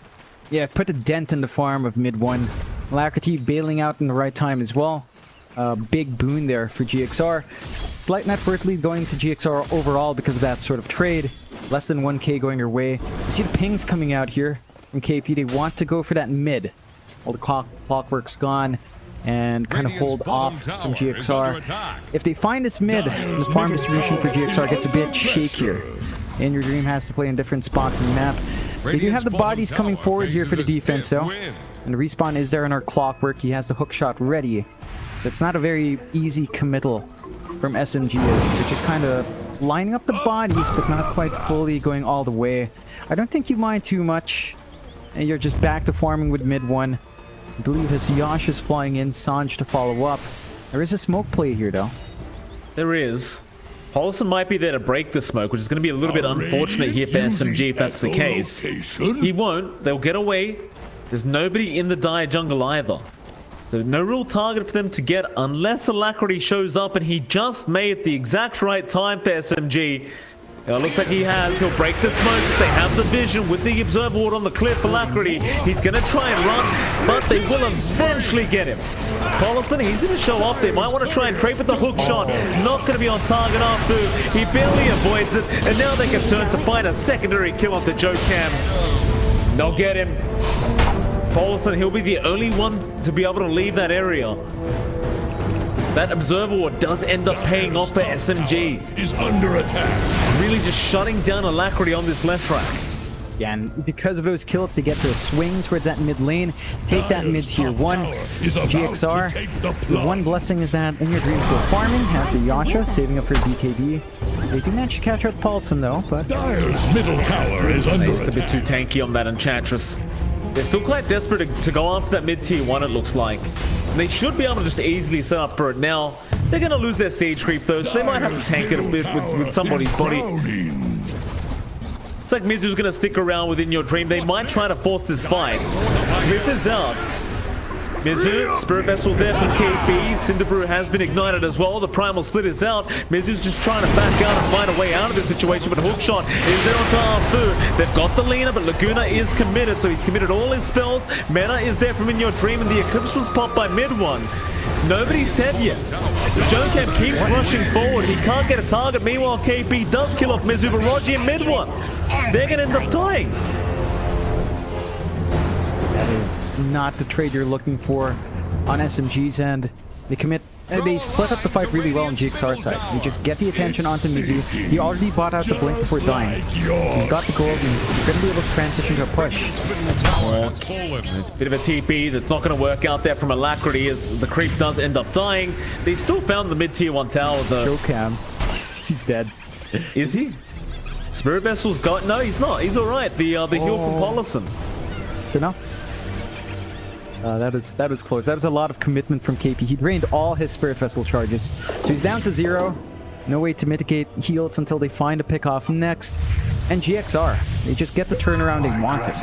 Yeah, put a dent in the farm of mid 1. Alacrity bailing out in the right time as well. Big boon there for GXR. Slight net worth lead going to GXR overall because of that sort of trade. Less than 1k going your way. You see the pings coming out here from KP. They want to go for that mid. All the clockwork's gone. And kind of hold off from GXR. If they find this mid, the farm distribution for GXR gets a bit shakier. In Your Dream has to play in different spots in the map. They do have the bodies coming forward here for the defense though. And the respawn is there in our clockwork. He has the hook shot ready. So it's not a very easy committal from SMG as they're just kind of lining up the bodies but not quite fully going all the way. I don't think you mind too much. And you're just back to farming with mid 1. I believe his Yash is flying in, Sanj to follow up. There is a smoke play here, though. There is. Paulson might be there to break the smoke, which is going to be a little bit unfortunate here for SMG if that's the case. He won't. They'll get away. There's nobody in the dire jungle either. So no real target for them to get unless Alacrity shows up, and he just made the exact right time for SMG. It looks like he has. He'll break the smoke. They have the vision with the observer ward on the cliff. Alacrity, he's going to try and run, but they will eventually get him. Collison, he's going to show up. They might want to try and trade with the hook shot. Not going to be on target after. He barely avoids it, and now they can turn to find a secondary kill onto Jokam. They'll get him. Collison, he'll be the only one to be able to leave that area. That observer ward does end up paying off for SMG. Is under attack. Really just shutting down Alacrity on this left track. Yeah, and because of those kills, they get to swing towards that mid lane, take that mid tier 1. GXR, the one blessing is that In Your Dream still farming, has the Yasha saving up for BKB. They do manage to catch out Paulson though, but Dire's middle tower is under It's a attack. bit too tanky on that Enchantress. They're still quite desperate to go after that mid tier 1, it looks like. They should be able to just easily set up for it now. They're going to lose their siege creep though, so they might have to tank it a bit with somebody's body. It's like Mizu's going to stick around within Your Dream. They might try to force this fight. Rip is out. Mizu, Spirit Vessel there from KB. Cinderbrew has been ignited as well. The Primal Split is out. Mizu's just trying to back out and find a way out of this situation, but Hookshot is there onto Arfu. They've got the Lena, but Laguna is committed, so he's committed all his spells. Mena is there from In Your Dream, and the Eclipse was popped by mid one. Nobody's dead yet. Jokem keeps rushing forward. He can't get a target. Meanwhile, KP does kill off Mizu, but Roger in mid one. They're going to end up dying. That is not the trade you're looking for on SMG's end. They split up the fight really well on GXR's side. They just get the attention onto Mizu. He already bought out the blink before dying. He's got the gold and he's going to be able to transition to a push. There's a bit of a TP that's not going to work out there from Alacrity as the creep does end up dying. They still found the mid-tier 1 tower though. Jokam, he's dead. Is he? Spirit Vessel's got... No, he's not. He's alright. The heal from Polisson. It's enough. That was close. That was a lot of commitment from KP. He drained all his Spirit Vessel charges. So he's down to 0. No way to mitigate heals until they find a pick-off next. And GXR, they just get the turnaround they wanted.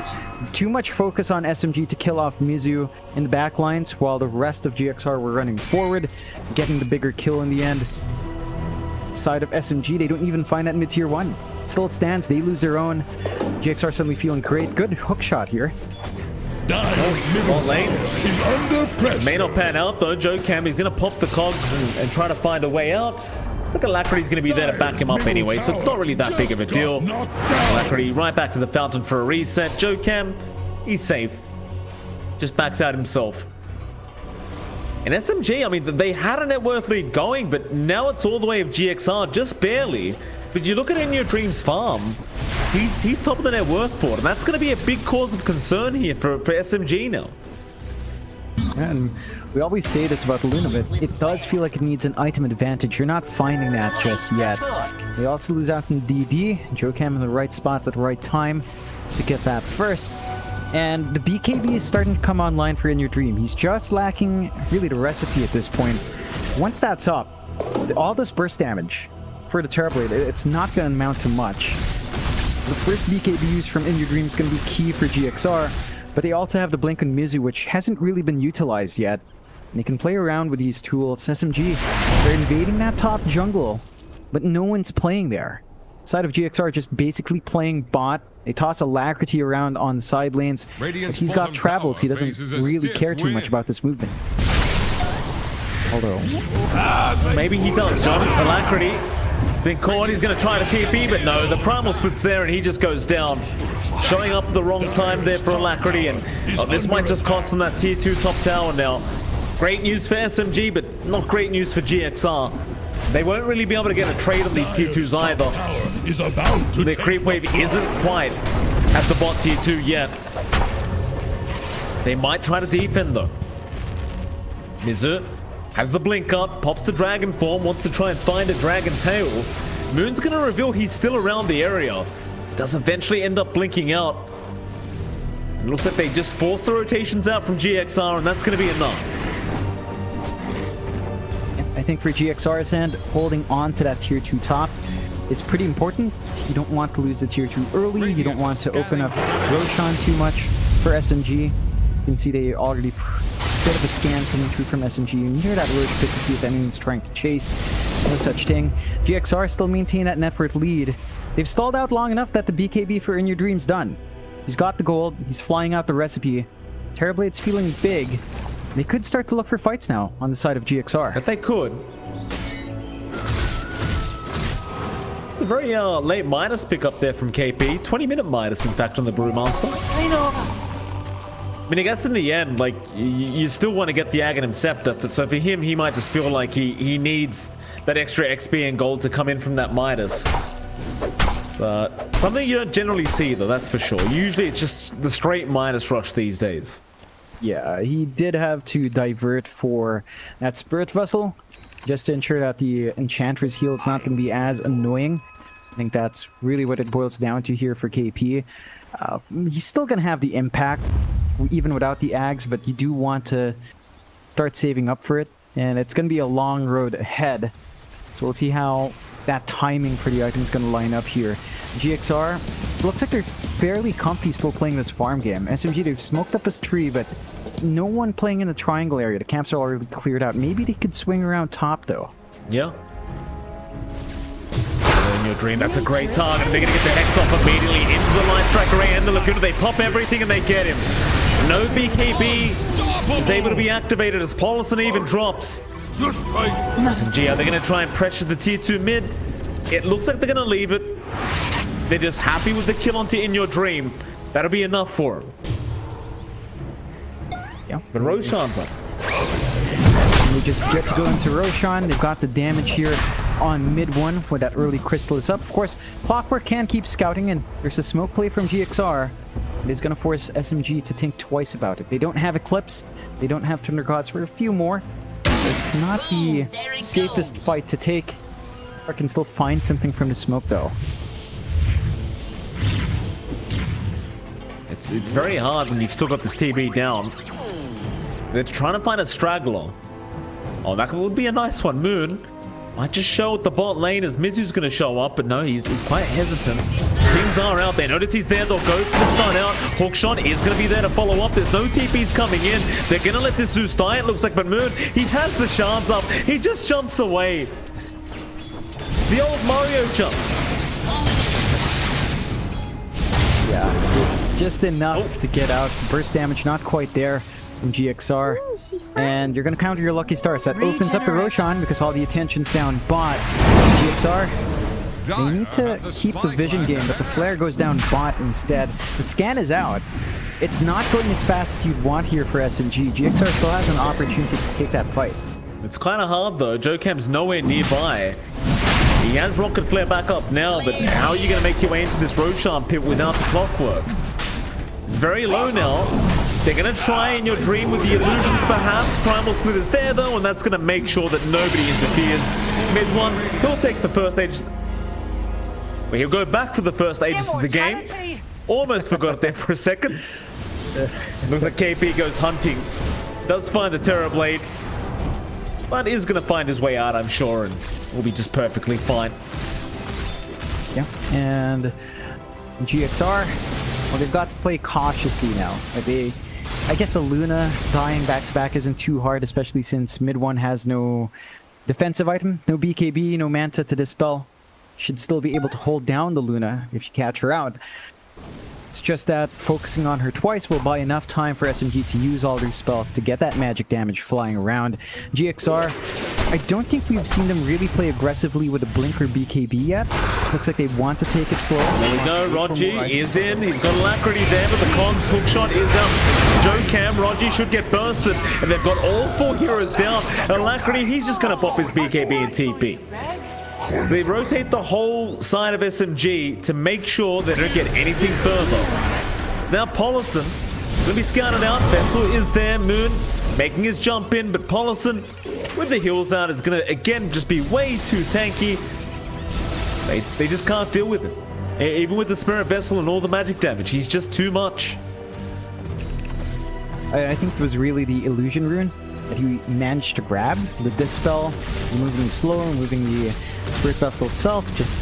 Too much focus on SMG to kill off Mizu in the back lines, while the rest of GXR were running forward, getting the bigger kill in the end. Side of SMG, they don't even find that mid-tier 1. Still it stands, they lose their own. GXR suddenly feeling great. Good hook shot here. Middle lane is under pressure. May not pan out though. Jokem is going to pop the cogs and try to find a way out. It's like Alacrity's going to be there to back him up anyway, so it's not really that big of a deal. Alacrity right back to the fountain for a reset. Jokem, he's safe. Just backs out himself. And SMG, I mean, they had a net worth lead going, but now it's all the way of GXR, just barely. But you look at In Your Dreams farm, he's top of the net worth board, and that's going to be a big cause of concern here for SMG now. And we always say this about the Luna, but it does feel like it needs an item advantage. You're not finding that just yet. They also lose out in DD. Jokem in the right spot at the right time to get that first. And the BKB is starting to come online for In Your Dream. He's just lacking really the recipe at this point. Once that's up, all this burst damage for the Terrorblade, it's not going to amount to much. The first BKB used from In Your Dream is going to be key for GXR, but they also have the Blink on Mizu, which hasn't really been utilized yet. And they can play around with these tools. SMG, they're invading that top jungle, but no one's playing there. Side of GXR just basically playing bot. They toss Alacrity around on the side lanes, but he's got travels. He doesn't really care too much about this movement. Although... maybe he does, John. Alacrity. He's been caught, he's going to try to TP, but no, the Primal Split's there and he just goes down. Showing up at the wrong time there for Alacrity, and this might just cost them that tier 2 top tower now. Great news for SMG, but not great news for GXR. They won't really be able to get a trade on these tier 2s either. The creep wave isn't quite at the bot tier 2 yet. They might try to defend though. Mizu has the blink up, pops the dragon form, wants to try and find a dragon tail. Moon's going to reveal he's still around the area. Does eventually end up blinking out. It looks like they just force the rotations out from GXR, and that's going to be enough. I think for GXR's end, holding on to that tier 2 top is pretty important. You don't want to lose the tier 2 early. You don't want to open up Roshan too much for SMG. You can see they already... bit of a scan coming through from SMG. You hear that Roach pick to see if anyone's trying to chase. No such thing. GXR still maintain that net worth lead. They've stalled out long enough that the BKB for In Your Dream's done. He's got the gold. He's flying out the recipe. Terrorblade's feeling big. They could start to look for fights now on the side of GXR. But they could. It's a very late minus pick up there from KP. 20-minute minus, in fact, on the Brewmaster. I know. I mean, I guess in the end, like, you still want to get the Aghanim Scepter, so for him, he might just feel like he needs that extra XP and gold to come in from that Midas. Something you don't generally see, though, that's for sure. Usually it's just the straight Midas rush these days. Yeah, he did have to divert for that Spirit Vessel, just to ensure that the Enchantress heal is not going to be as annoying. I think that's really what it boils down to here for KP. He's still going to have the impact, even without the Ags, but you do want to start saving up for it, and it's going to be a long road ahead. So we'll see how that timing for the item is going to line up here. GXR, looks like they're fairly comfy still playing this farm game. SMG, they've smoked up this tree, but no one playing in the triangle area. The camps are already cleared out. Maybe they could swing around top, though. Yeah. In your dream, that's a great target. They're going to get the Hex off immediately into the Light Tracker and the Laguna. They pop everything and they get him. No BKB is able to be activated as Paulson even drops. SMG, are they going to try and pressure the tier 2 mid? It looks like they're going to leave it. They're just happy with the kill onto In Your Dream. That'll be enough for them. Yeah. But Roshan's up. They just get to go into Roshan. They've got the damage here on mid 1 where that early crystal is up. Of course, Clockwork can keep scouting, and there's a smoke play from GXR. It is going to force SMG to think twice about it. They don't have Eclipse. They don't have Thunder Gods for a few more. It's not the safest fight to take. I can still find something from the smoke, though. It's very hard when you've still got this TB down. They're trying to find a straggler. Oh, that would be a nice one. Moon might just show at the bot lane as Mizu's going to show up, but no, he's quite hesitant. Things are out there. Notice he's there. They'll go for the stun out. Hawkshot is going to be there to follow up. There's no TPs coming in. They're going to let this Zeus die, it looks like, but Moon, he has the shards up. He just jumps away. The old Mario jump. Yeah, just enough to get out. Burst damage not quite there from GXR. And you're going to counter your lucky stars. That opens up the Roshan because all the attention's down bot. GXR, they need to keep the vision game, but the flare goes down bot instead. The scan is out. It's not going as fast as you'd want here for SMG. GXR still has an opportunity to take that fight. It's kind of hard though. Jocam's nowhere nearby. He has Rocket Flare back up now, but how are you going to make your way into this Roshan pit without the Clockwork? It's very low now. They're going to try In Your Dream with the illusions perhaps. Primal Split is there though, and that's going to make sure that nobody interferes. Mid 1, he'll take the first Aegis. Well, he'll go back for the first Aegis of the game. Almost forgot it there for a second. Looks like KP goes hunting. Does find the Terror Blade, but is going to find his way out, I'm sure, and will be just perfectly fine. Yeah, and GXR, well, they've got to play cautiously now. Like I guess a Luna dying back-to-back isn't too hard, especially since mid 1 has no defensive item, no BKB, no Manta to dispel. Should still be able to hold down the Luna if you catch her out. It's just that focusing on her twice will buy enough time for SMG to use all their spells to get that magic damage flying around. GXR, I don't think we've seen them really play aggressively with a Blink or BKB yet. Looks like they want to take it slow. There we go, Rogi is in. He's got Alacrity there, but the Cons hookshot is up. Jocam, Rogi should get bursted, and they've got all 4 heroes down. Alacrity, he's just going to pop his BKB and TP. They rotate the whole side of SMG to make sure they don't get anything further. Now Paulson going to be scouted out. Vessel is there. Moon making his jump in, but Paulson with the heals out is going to again just be way too tanky. They just can't deal with it. Even with the Spirit Vessel and all the magic damage, he's just too much. I think it was really the Illusion Rune that he managed to grab with this spell, moving slow, moving the Spirit Vessel itself. Just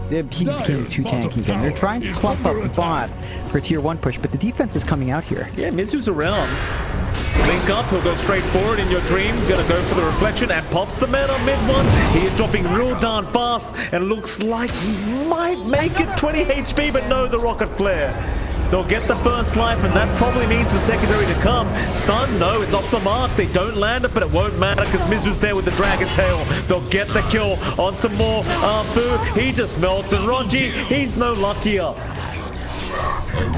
he became too tanky again. They're trying to clump up the bot for a tier 1 push, but the defense is coming out here. Yeah, Mizu's around. Link up, he'll go straight forward In Your Dream. Gonna go for the reflection and pops the man on mid 1. He is dropping real darn fast and looks like he might make it 20 HP, but no, the Rocket Flare. They'll get the first life, and that probably means the secondary to come. Stun, no, it's off the mark. They don't land it, but it won't matter because Mizu's there with the Dragon Tail. They'll get the kill on some more Fu. He just melts, and Ronji, he's no luckier.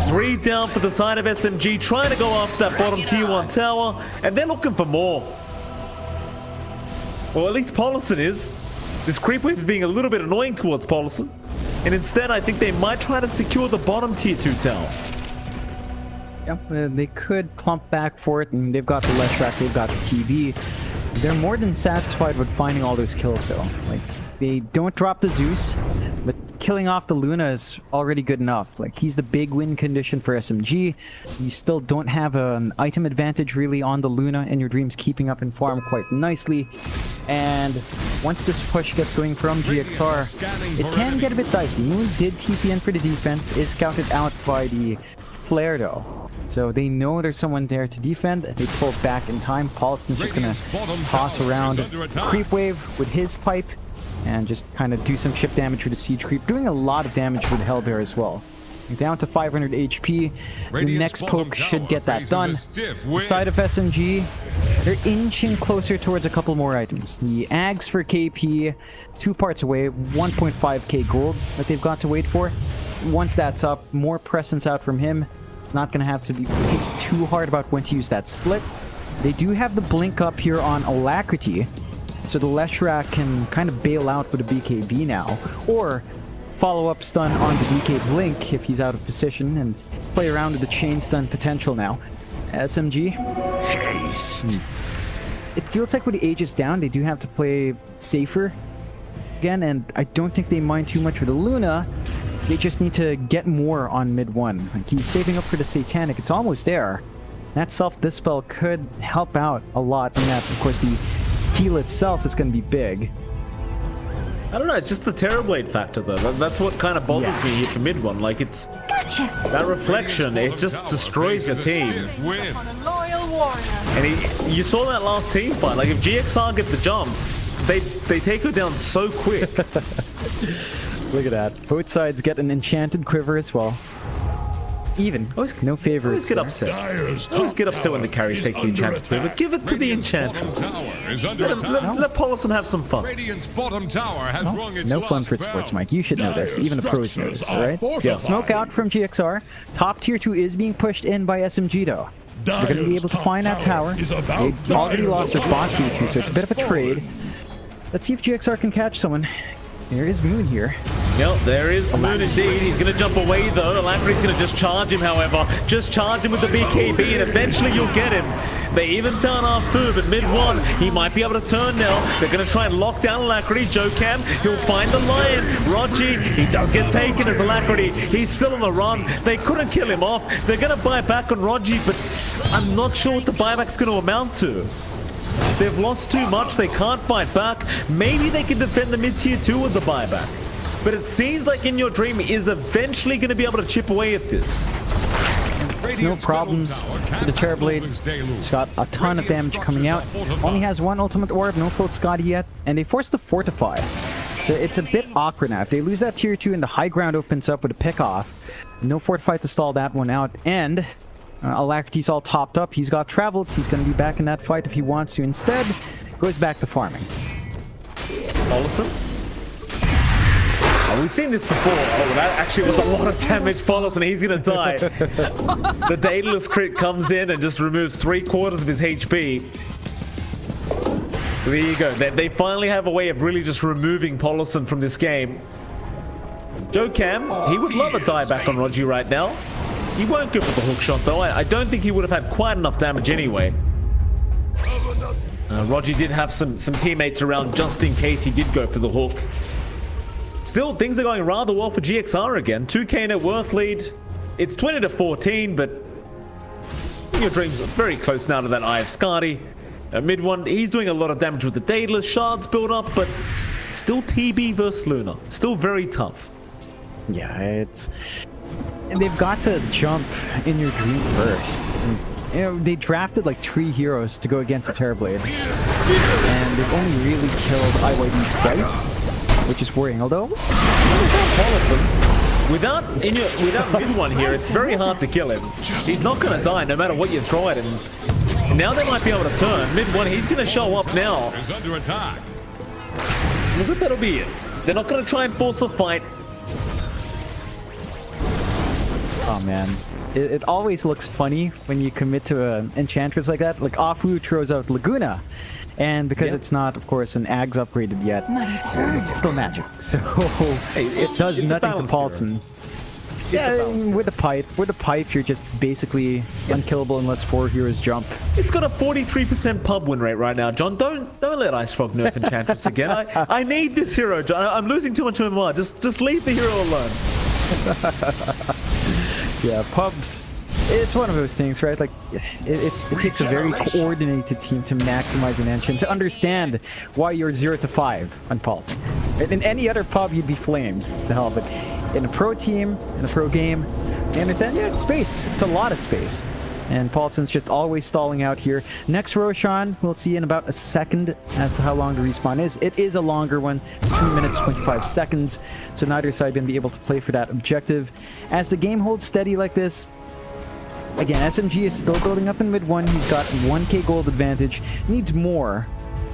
3 down for the side of SMG, trying to go after that bottom tier 1 tower, and they're looking for more. Well, at least Paulson is. This creep wave is being a little bit annoying towards Paulson. And instead, I think they might try to secure the bottom tier 2 tower. Yep, they could clump back for it, and they've got the Leshrac, they've got the TV. They're more than satisfied with finding all those kills, though. Like, they don't drop the Zeus, but killing off the Luna is already good enough. Like, he's the big win condition for SMG. You still don't have an item advantage really on the Luna, and your Dream's keeping up in farm quite nicely. And once this push gets going from GXR, it can get a bit dicey. Moon did TP in for the defense, is scouted out by the flare though, so they know there's someone there to defend. They pull back in time. Paulison's just gonna toss around creep wave with his pipe and just kind of do some chip damage with the siege creep, doing a lot of damage with Hellbear as well. Down to 500 HP. The next poke should get that done. The side of SMG, they're inching closer towards a couple more items. The Ags for KP, 2 parts away, 1.5k gold that they've got to wait for. Once that's up, more presence out from him. It's not going to have to be think too hard about when to use that split. They do have the blink up here on Alacrity, so the Leshrac can kind of bail out with a BKB now, or follow-up stun on the DK Blink if he's out of position, and play around with the chain stun potential now. SMG. Haste. It feels like with the Aegis down, they do have to play safer again, and I don't think they mind too much with the Luna. They just need to get more on mid 1. Like, he's saving up for the Satanic. It's almost there. That self-dispel could help out a lot in that. Of course, the heal itself is going to be big. I don't know, it's just the Terrorblade factor though. That's what kind of bothers me here for mid 1. Like, it's that reflection, it just destroys your team. And you saw that last team fight. Like, if GXR get the jump, they take her down so quick. Look at that. Both sides get an enchanted quiver as well. Even. No favorites. Always get upset. Always get upset when the carries take the enchanted quiver. Give it to the enchantress. Let Paulison have some fun. Radiant's bottom tower has rung its No fun last for sports, bell. Mike. You should know this. Even the pros know this, alright? Yeah. Smoke out from GXR. Top tier 2 is being pushed in by SMG though. They're going to be able to find that tower. They already lost their bot tier 2, so it's a bit of a trade. Let's see if GXR can catch someone. There is Moon here. Yep, there is Moon indeed. He's going to jump away though. Alacrity's going to just charge him, however. Just charge him with the BKB and eventually you'll get him. They even found our Foob at mid 1. He might be able to turn now. They're going to try and lock down Alacrity. Jocam, he'll find the Lion. Rogi, he does get taken as Alacrity. He's still on the run. They couldn't kill him off. They're going to buy back on Rogi, but I'm not sure what the buyback's going to amount to. They've lost too much. They can't fight back. Maybe they can defend the mid-tier 2 with the buyback. But it seems like In Your Dream is eventually going to be able to chip away at this. It's no problems. The Terrorblade, he's got a ton of damage coming out. Only has 1 ultimate orb, no full Scotty yet, and they forced to fortify. So it's a bit awkward now. If they lose that tier 2 and the high ground opens up with a pick off, no fortify to stall that one out, and Alacrity's all topped up. He's got travels. He's going to be back in that fight if he wants to. Instead, goes back to farming. Paulison? Oh, we've seen this before. Oh, that actually was a lot of damage. Paulison, he's going to die. The Daedalus crit comes in and just removes 3/4 of his HP. So there you go. They finally have a way of really just removing Paulison from this game. Jocam, he would love a dieback on Rogi right now. He won't go for the hook shot though. I don't think he would have had quite enough damage anyway. Rogi did have some teammates around just in case he did go for the hook. Still, things are going rather well for GXR again. 2k net worth lead. It's 20 to 14, but In Your Dream's very close now to that Eye of Skadi. Mid 1, he's doing a lot of damage with the Daedalus shards build up, but still TB versus Luna. Still very tough. Yeah, it's... And they've got to jump In Your Dream first. And, you know, they drafted like 3 heroes to go against a Terrorblade. And they've only really killed IYD twice, which is worrying. Although, without mid 1 here, it's very hard to kill him. He's not going to die no matter what you throw at him. And now they might be able to turn. Mid 1, he's going to show up now. Is under attack. Was it? That'll be it. They're not going to try and force a fight. oh man, it always looks funny when you commit to an Enchantress like that. Like Afu throws out Laguna, and because it's not, of course, an Ags upgraded yet, it's still magic. So it does nothing to Paulson. Yeah, with the pipe, you're just basically unkillable unless 4 heroes jump. It's got a 43% pub win rate right now, John. Don't let Ice Frog nerf Enchantress again. I need this hero, John. I'm losing too much MMR. Just leave the hero alone. Yeah, pubs. It's one of those things, right? Like, it takes a very coordinated team to maximize an engine, to understand why you're 0 to 5 on Pulse. In any other pub, you'd be flamed to hell, but in a pro team, in a pro game, You understand? Yeah, it's space. It's a lot of space. And Paulson's just always stalling out here. Next Roshan, we'll see in about a second as to how long the respawn is. It is a longer one, 3 minutes, 25 seconds. So neither side going to be able to play for that objective. As the game holds steady like this, again, SMG is still building up in mid 1. He's got 1k gold advantage. Needs more,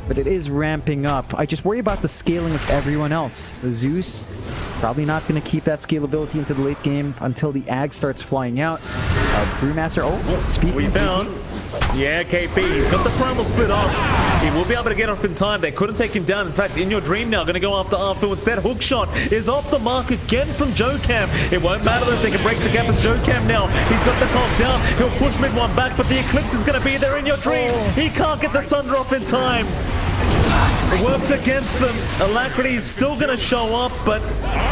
but it is ramping up. I just worry about the scaling of everyone else. The Zeus, probably not going to keep that scalability into the late game until the Ag starts flying out. Brewmaster, speaking We of found. Yeah, KP. He's got the primal split off. He will be able to get off in time. They couldn't take him down. In fact, in your dream now, going to go after Arthur. Instead, hookshot is off the mark again from Jocam. It won't matter if they can break the gap as Jocam now. He's got the cogs down. He'll push mid 1 back, but the Eclipse is going to be there in your dream. He can't get the Sunder off in time. It works against them. Alacrity is still going to show up, but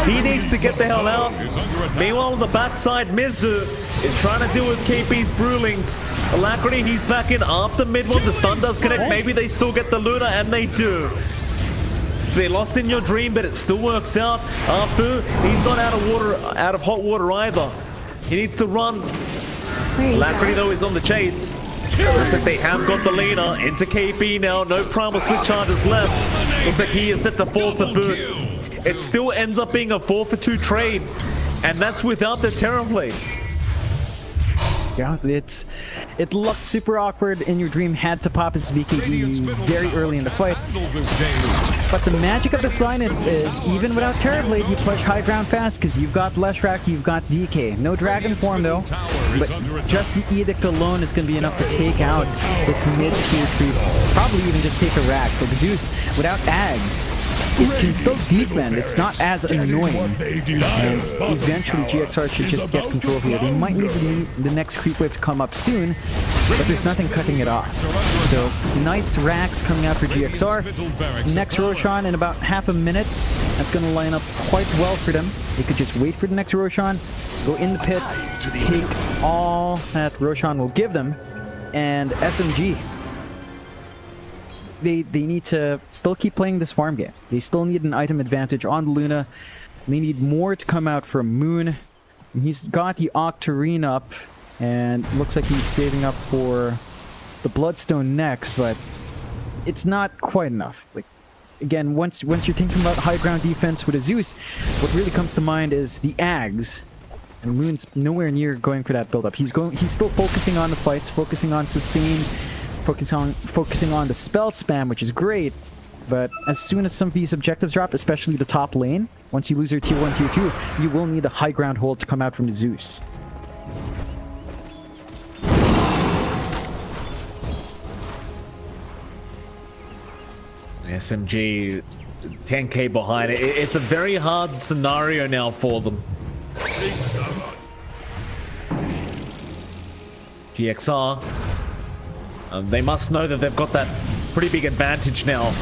he needs to get the hell out. Meanwhile, on the backside, Mizu is trying to deal with KP's Brewlings. Alacrity, he's back in after mid 1. The stun does connect. Maybe they still get the Luna, and they do. They lost in your dream, but it still works out. Arthur, he's not out of hot water either. He needs to run. Alacrity, though, is on the chase. Looks like they have got the leader into KP now. No primal split charges left. Looks like he is set to fall to boot. It still ends up being a 4-for-2 trade, and that's without the Terrorblade. Yeah, it looked super awkward. In your dream had to pop his BKB very early in the fight. But the magic of this line is even without Terrorblade, you push high ground fast because you've got Leshrac, you've got DK. No Dragon Form though, but just the Edict alone is going to be enough to take out this mid-tier creep. Probably even just take a Rax. Like Zeus, without Ags, it can still defend. It's not as annoying. And eventually GXR should just get control here. They might need the next creep wave to come up soon, but there's nothing cutting it off. So nice Rax coming out for GXR. Next Roshan in about half a minute. That's going to line up quite well for them. They could just wait for the next Roshan, go in the pit, take all that Roshan will give them, and SMG. They need to still keep playing this farm game. They still need an item advantage on the Luna. They need more to come out from Moon. He's got the Octarine up, and looks like he's saving up for the Bloodstone next, but it's not quite enough. Like, again, once you're thinking about high ground defense with a Zeus, what really comes to mind is the Ags. And Moon's nowhere near going for that build-up. He's still focusing on the fights, focusing on sustain, focusing on the spell spam, which is great. But as soon as some of these objectives drop, especially the top lane, once you lose your tier 1, tier 2, you will need a high ground hold to come out from the Zeus. SMG 10k behind it. It's a very hard scenario now for them. GXR, they must know that they've got that pretty big advantage now.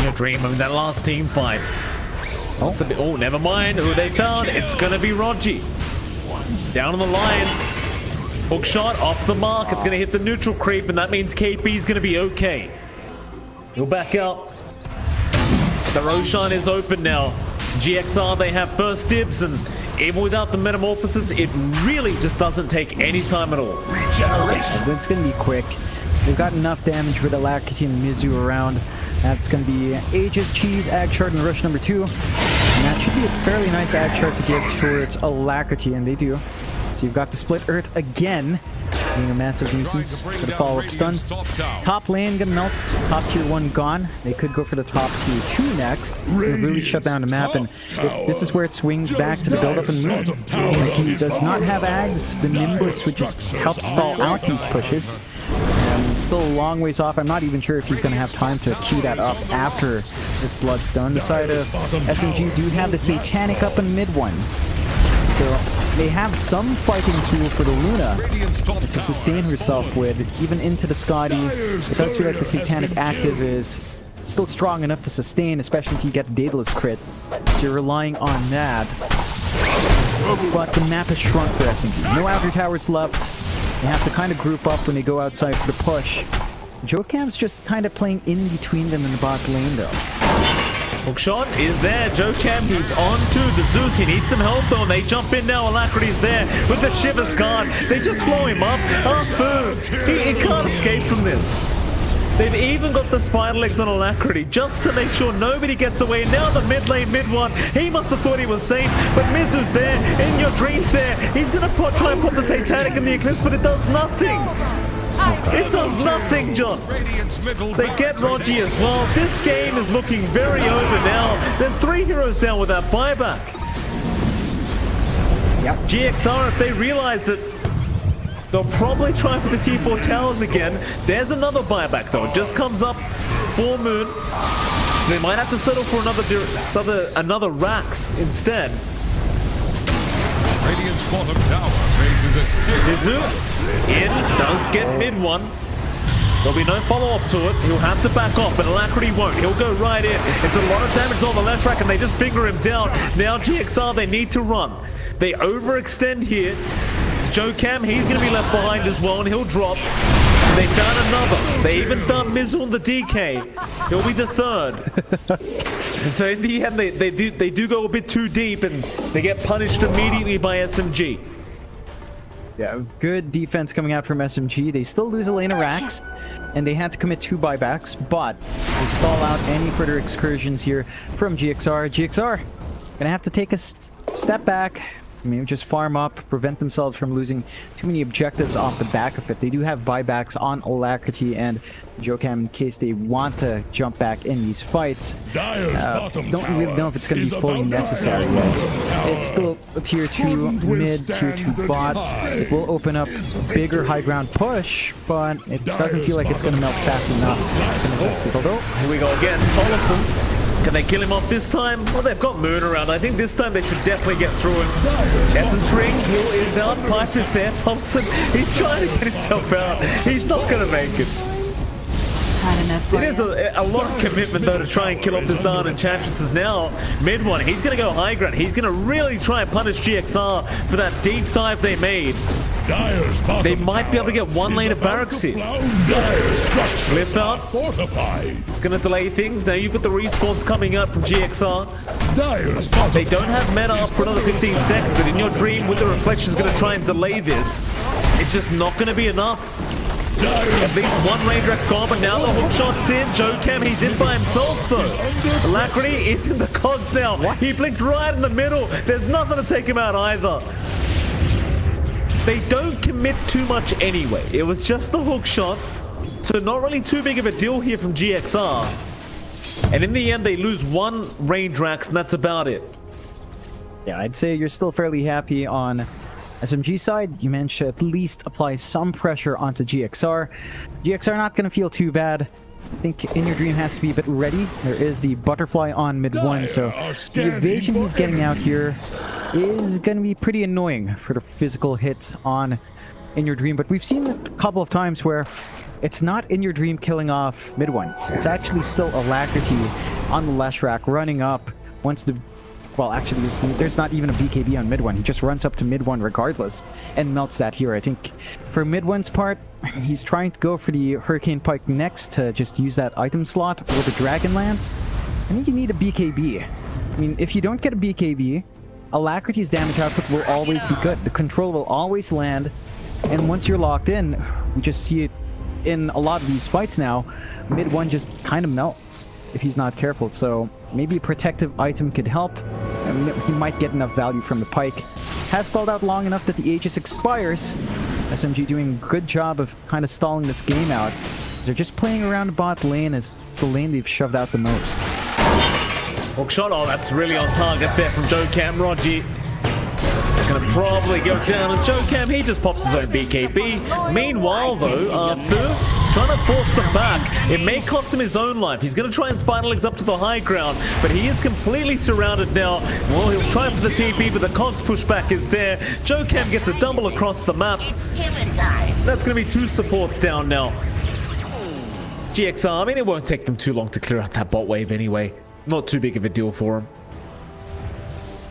Your dream of that last team fight. Oh, never mind who they found. It's gonna be Rogi. Down on the line. Hook shot off the mark. It's gonna hit the neutral creep, and that means KP's gonna be okay. He'll back out. The Roshan is open now. GXR, they have first dibs, and even without the metamorphosis, it really just doesn't take any time at all. It's gonna be quick. They've got enough damage with Alacrity and Mizu around. That's gonna be Aegis, Cheese, Ag Shard, and Rush number 2. And that should be a fairly nice Ag Shard to give towards Alacrity, and they do. So you've got the Split Earth again, being a massive nuisance for the follow-up stuns. Top lane gonna melt, top tier 1 gone. They could go for the top tier 2 next. And really shut down the map, and this is where it swings back to the build-up and Moon. Like, he does not have Ags. The Nimbus would just help stall out these pushes. Still a long ways off. I'm not even sure if he's going to have time to queue that up after this Bloodstone. The side of SMG do have the Satanic up in mid 1. So they have some fighting fuel for the Luna to sustain herself with, even into the Scotty. It does feel like the Satanic active is still strong enough to sustain, especially if you get the Daedalus crit. So you're relying on that. But the map has shrunk for SMG. No outer towers left. They have to kind of group up when they go outside for the push. Jocam's just kind of playing in between them in the bot lane though. Hookshot is there. Joe Cam, he's on to the Zeus. He needs some help though, and they jump in now. Alacrity's there with the Shivers card. They just blow him up. He can't escape from this. They've even got the spider legs on Alacrity just to make sure nobody gets away. Now the mid lane, mid one. He must have thought he was safe, but Mizu's there. In your dreams there. He's going to try and put the Satanic in the Eclipse, but it does nothing. It does nothing, John. They get Rogi as well. This game is looking very over now. There's 3 heroes down with that buyback. Yep. GXR, if they realize it, they'll probably try for the T4 towers again. There's another buyback though. It just comes up full moon. They might have to settle for another Rax instead. Radiant's bottom tower faces a stiff. Mizu in, does get mid one. There'll be no follow-up to it. He'll have to back off, but Alacrity won't. He'll go right in. It's a lot of damage on the left track, and they just finger him down. Now GXR, they need to run. They overextend here. Joe Cam, he's going to be left behind as well, and he'll drop. They found another. They even found Mizu on the DK. He'll be the third. And so in the end, they do go a bit too deep, and they get punished immediately by SMG. Yeah, good defense coming out from SMG. They still lose a lane of Rax, and they had to commit 2 buybacks, but they stall out any further excursions here from GXR. GXR gonna have to take a step back. Maybe just farm up, prevent themselves from losing too many objectives off the back of it. They do have buybacks on Alacrity and Jokam in case they want to jump back in these fights. Don't really know if it's going to be fully necessary, guys. It's still a tier 2 mid, tier 2 bot. It will open up a bigger high ground push, but it doesn't feel like it's going to melt fast enough to necessitate. Although, here we go again. Tollefson. Can they kill him off this time? Well, they've got Moon around. I think this time they should definitely get through him. Essence Ring, heal is out. Pipe is there. Thompson, he's trying to get himself out. He's not going to make it. It is a lot of commitment, though, to try and kill off this Darn Enchantress. Is now mid one. He's going to go high ground. He's going to really try and punish GXR for that deep dive they made. They might be able to get one lane of barracks here. Lift out. It's going to delay things. Now you've got the respawns coming up from GXR. They don't have mana up for another 15 seconds, but in your dream with the reflections going to try and delay this. It's just not going to be enough. At least one Raindrax gone, but now the hook shot's in. Joe Cam, he's in by himself though. Alacrity is in the cogs now. He blinked right in the middle. There's nothing to take him out either. They don't commit too much anyway. It was just the hook shot, so not really too big of a deal here from GXR. And in the end, they lose one Raindrax, and that's about it. Yeah, I'd say you're still fairly happy on SMG side. You managed to at least apply some pressure onto GXR. GXR not going to feel too bad. I think In Your Dream has to be a bit ready. There is the butterfly on mid one, so the evasion he's getting out here is going to be pretty annoying for the physical hits on In Your Dream. But we've seen a couple of times where it's not In Your Dream killing off mid one. It's actually still Alacrity on the last rack running up once the... Well, actually, there's not even a BKB on mid one. He just runs up to mid one regardless and melts that here. I think for mid one's part, he's trying to go for the Hurricane Pike next to just use that item slot with the Dragon Lance. I think you need a BKB. I mean, if you don't get a BKB, Alacrity's damage output will always be good. The control will always land. And once you're locked in, we just see it in a lot of these fights now. Mid one just kind of melts if he's not careful. So maybe a protective item could help. And he might get enough value from the Pike. Has stalled out long enough that the Aegis expires. SMG doing a good job of kind of stalling this game out. They're just playing around the bot lane as it's the lane they've shoved out the most. Hook shot, oh, that's really on target there from Joe Cam. Rogi gonna probably go down as Joe Cam, he just pops his own BKB. Meanwhile, though, trying to force them back. It may cost him his own life. He's going to try and spider legs up to the high ground, but he is completely surrounded now. Well, he'll try for the TP, but the cogs pushback is there. Joe Cam gets a double across the map. It's killing time. That's going to be 2 supports down now. GXR, I mean, it won't take them too long to clear out that bot wave anyway. Not too big of a deal for him.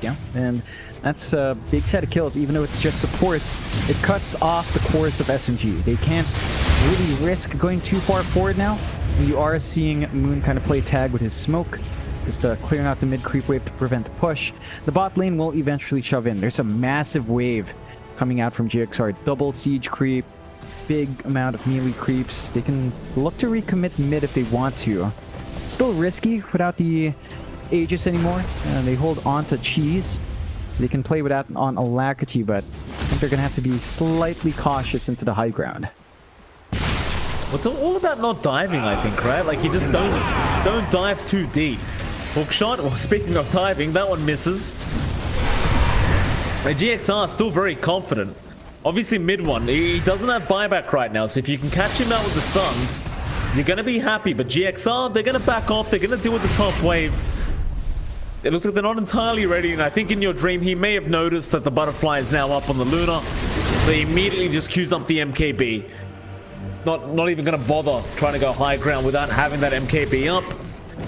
Yeah, and that's a big set of kills. Even though it's just supports, it cuts off the course of SMG. They can't really risk going too far forward now. And you are seeing Moon kind of play tag with his smoke. Just clearing out the mid creep wave to prevent the push. The bot lane will eventually shove in. There's a massive wave coming out from GXR. Double siege creep, big amount of melee creeps. They can look to recommit mid if they want to. Still risky without the Aegis anymore. They hold on to cheese, so they can play without on Alacrity, but I think they're going to have to be slightly cautious into the high ground. Well, it's all about not diving, I think, right? Like, you just don't dive too deep. Hook shot, well, speaking of diving, that one misses. GXR is still very confident. Obviously, mid one, he doesn't have buyback right now, so if you can catch him out with the stuns, you're going to be happy. But GXR, they're going to back off, they're going to deal with the top wave. It looks like they're not entirely ready, and I think in your dream, he may have noticed that the butterfly is now up on the Luna. So he immediately just queues up the MKB. Not even going to bother trying to go high ground without having that MKB up.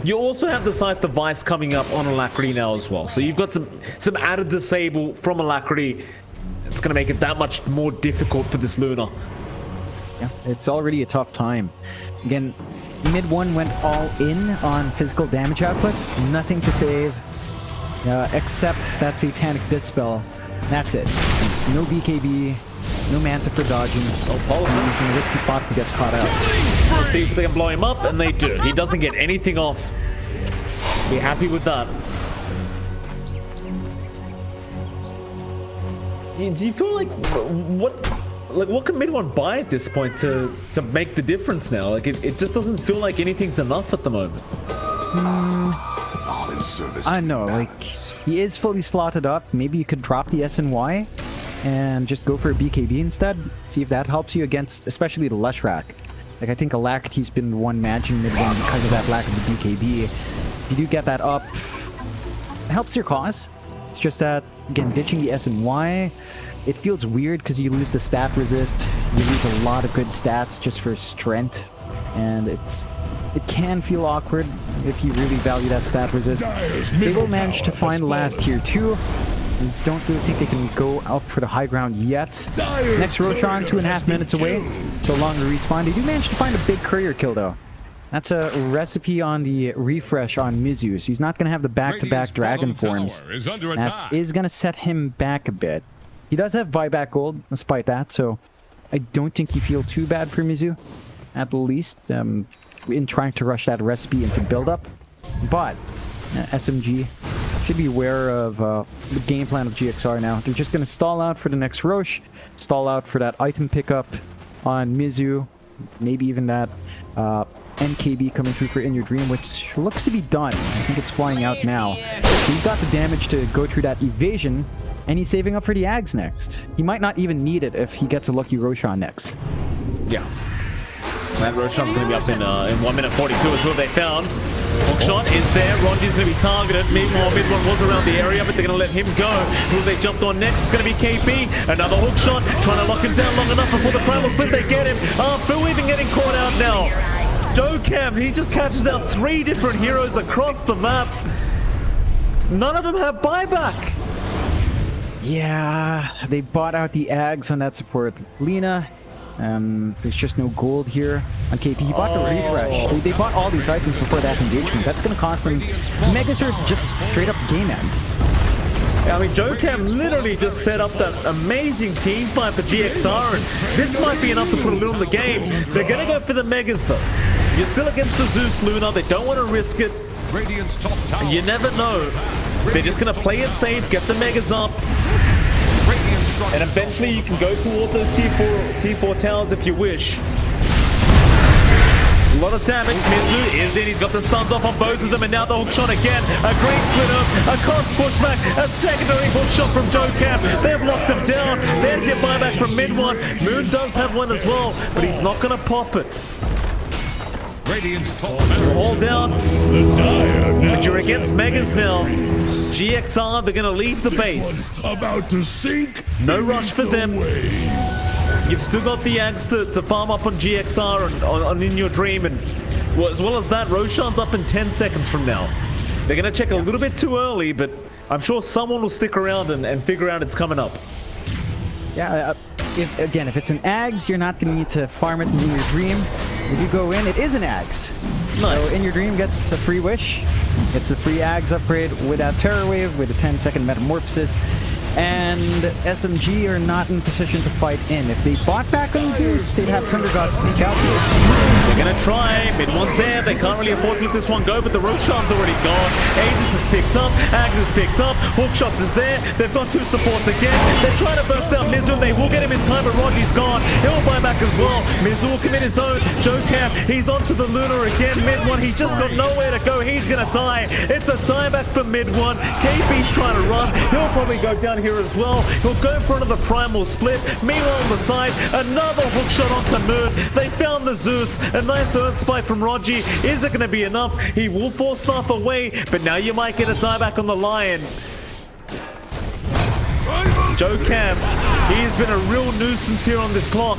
You also have the Scythe device coming up on Alacrity now as well. So you've got some added disable from Alacrity. It's going to make it that much more difficult for this Luna. Yeah, it's already a tough time. Again, mid one went all in on physical damage output. Nothing to save except that Satanic Dispel. That's it. No BKB. No Manta for dodging. Oh, Paul is in a risky spot if he gets caught out. Let's see if they can blow him up, and they do. He doesn't get anything off. Be happy with that. Do you feel like what can mid one buy at this point to make the difference now? Like it just doesn't feel like anything's enough at the moment. I know, like he is fully slotted up. Maybe you could drop the SNY and just go for a BKB instead. See if that helps you against, especially the Leshrac. Like, I think Alacrity's been the one matching mid-one because of that lack of the BKB. If you do get that up, it helps your cause. It's just that, again, ditching the SNY, it feels weird because you lose the stat resist. You lose a lot of good stats just for strength. And it can feel awkward if you really value that stat resist. They will manage to find last tier 2. Don't really think they can go out for the high ground yet. Next Roshan, 2.5 minutes away. So long to respawn. They do manage to find a big courier kill though. That's a recipe on the refresh on Mizu. So he's not going to have the back-to-back dragon forms. That is going to set him back a bit. He does have buyback gold despite that. So I don't think you feel too bad for Mizu. At least in trying to rush that recipe into build-up. But SMG should be aware of the game plan of GXR now. They're just going to stall out for the next Roche, stall out for that item pickup on Mizu, maybe even that NKB coming through for In Your Dream, which looks to be done. I think it's flying out now. So he's got the damage to go through that evasion, and he's saving up for the Ags next. He might not even need it if he gets a lucky Roshan next. Yeah. That Roshan's going to be up in 1 minute 42 is what they found. Hookshot is there. Ronji's going to be targeted. Meanwhile, mid one was around the area, but they're going to let him go. Who they jumped on next? It's going to be KP. Another hookshot. Trying to lock him down long enough before the primal split. They get him. Phil even getting caught out now. Joe Cam, he just catches out 3 different heroes across the map. None of them have buyback. Yeah, they bought out the Ags on that support. Lina. There's just no gold here on KP. He bought the refresh. They bought all these items before that engagement. That's going to cost them Megas are just straight up game end. Yeah, I mean, Joe Cam literally just set up that amazing team fight for GXR, and this might be enough to put a little in the game. They're going to go for the Megas, though. You're still against the Zeus Luna. They don't want to risk it. You never know. They're just going to play it safe, get the Megas up. And eventually you can go toward those T4 towers if you wish. A lot of damage. Mizu is in. He's got the stuns off on both of them. And now the hook shot again. A great split up. A cost pushback. A secondary hook shot from Joe Cam. They've locked him down. There's your buyback from mid one. Moon does have one as well, but he's not going to pop it. Hold down. But you're against Megas now. GXR, they're going to leave the base. About to sink. No rush for them. You've still got the Ags to farm up on GXR and on In Your Dream. And well, as well as that, Roshan's up in 10 seconds from now. They're going to check a little bit too early, but I'm sure someone will stick around and figure out it's coming up. Yeah, if it's an Ags, you're not going to need to farm it in Your Dream. If you go in, it is an Ags. So In Your Dream gets a free wish, gets a free Ags upgrade without Terror Wave, with a 10-second Metamorphosis. And SMG are not in position to fight in. If they bought back on Zeus, they'd have Thunder Gods to scout here. They're gonna try. Mid one's there. They can't really afford to let this one go, but the Roshan's already gone. Aegis is picked up. Agnes is picked up. Hookshots is there. They've got 2 supports again. They're trying to burst out Mizu. They will get him in time, but Rodney's gone. He'll buy back as well. Mizu will commit his own. Joe Camp, he's onto the Lunar again. Mid one, he just got nowhere to go. He's gonna die. It's a dieback for mid one. KB's trying to run. He'll probably go down here as well. He'll go for another primal split. Meanwhile on the side, another hookshot onto Moon. They found the Zeus. A nice earth spike from Rogi. Is it going to be enough? He will force staff away, but now you might get a dieback on the Lion. Joe Cam, he's been a real nuisance here on this clock.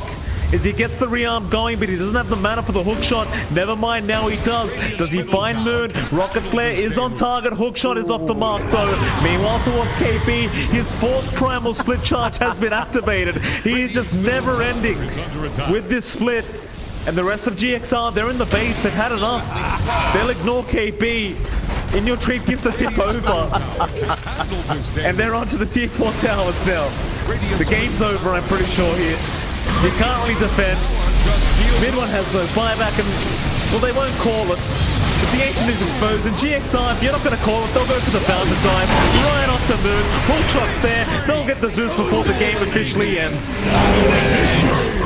As he gets the rearm going, but he doesn't have the mana for the hookshot. Never mind, now he does. Does he find Moon? Rocket Flare is on target. Hookshot is off the mark, though. Meanwhile, towards KP, his 4th primal split charge has been activated. He is just never ending with this split. And the rest of GXR, they're in the base. They've had enough. They'll ignore KP. In Your Dream gives the tip over. And they're onto the tier 4 towers now. The game's over, I'm pretty sure here. You can't really defend. Mid one has no buyback, and well, they won't call it. But the Ancient is exposed, and GXR, if you're not going to call it, they'll go for the Fountain dive. Right onto Moon. Hook shots there. They'll get the Zeus before the game officially ends.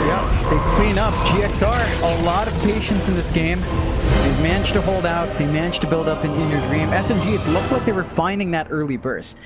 Yep, they clean up. GXR, a lot of patience in this game. They've managed to hold out. They managed to build up in Your Dream. SMG, it looked like they were finding that early burst.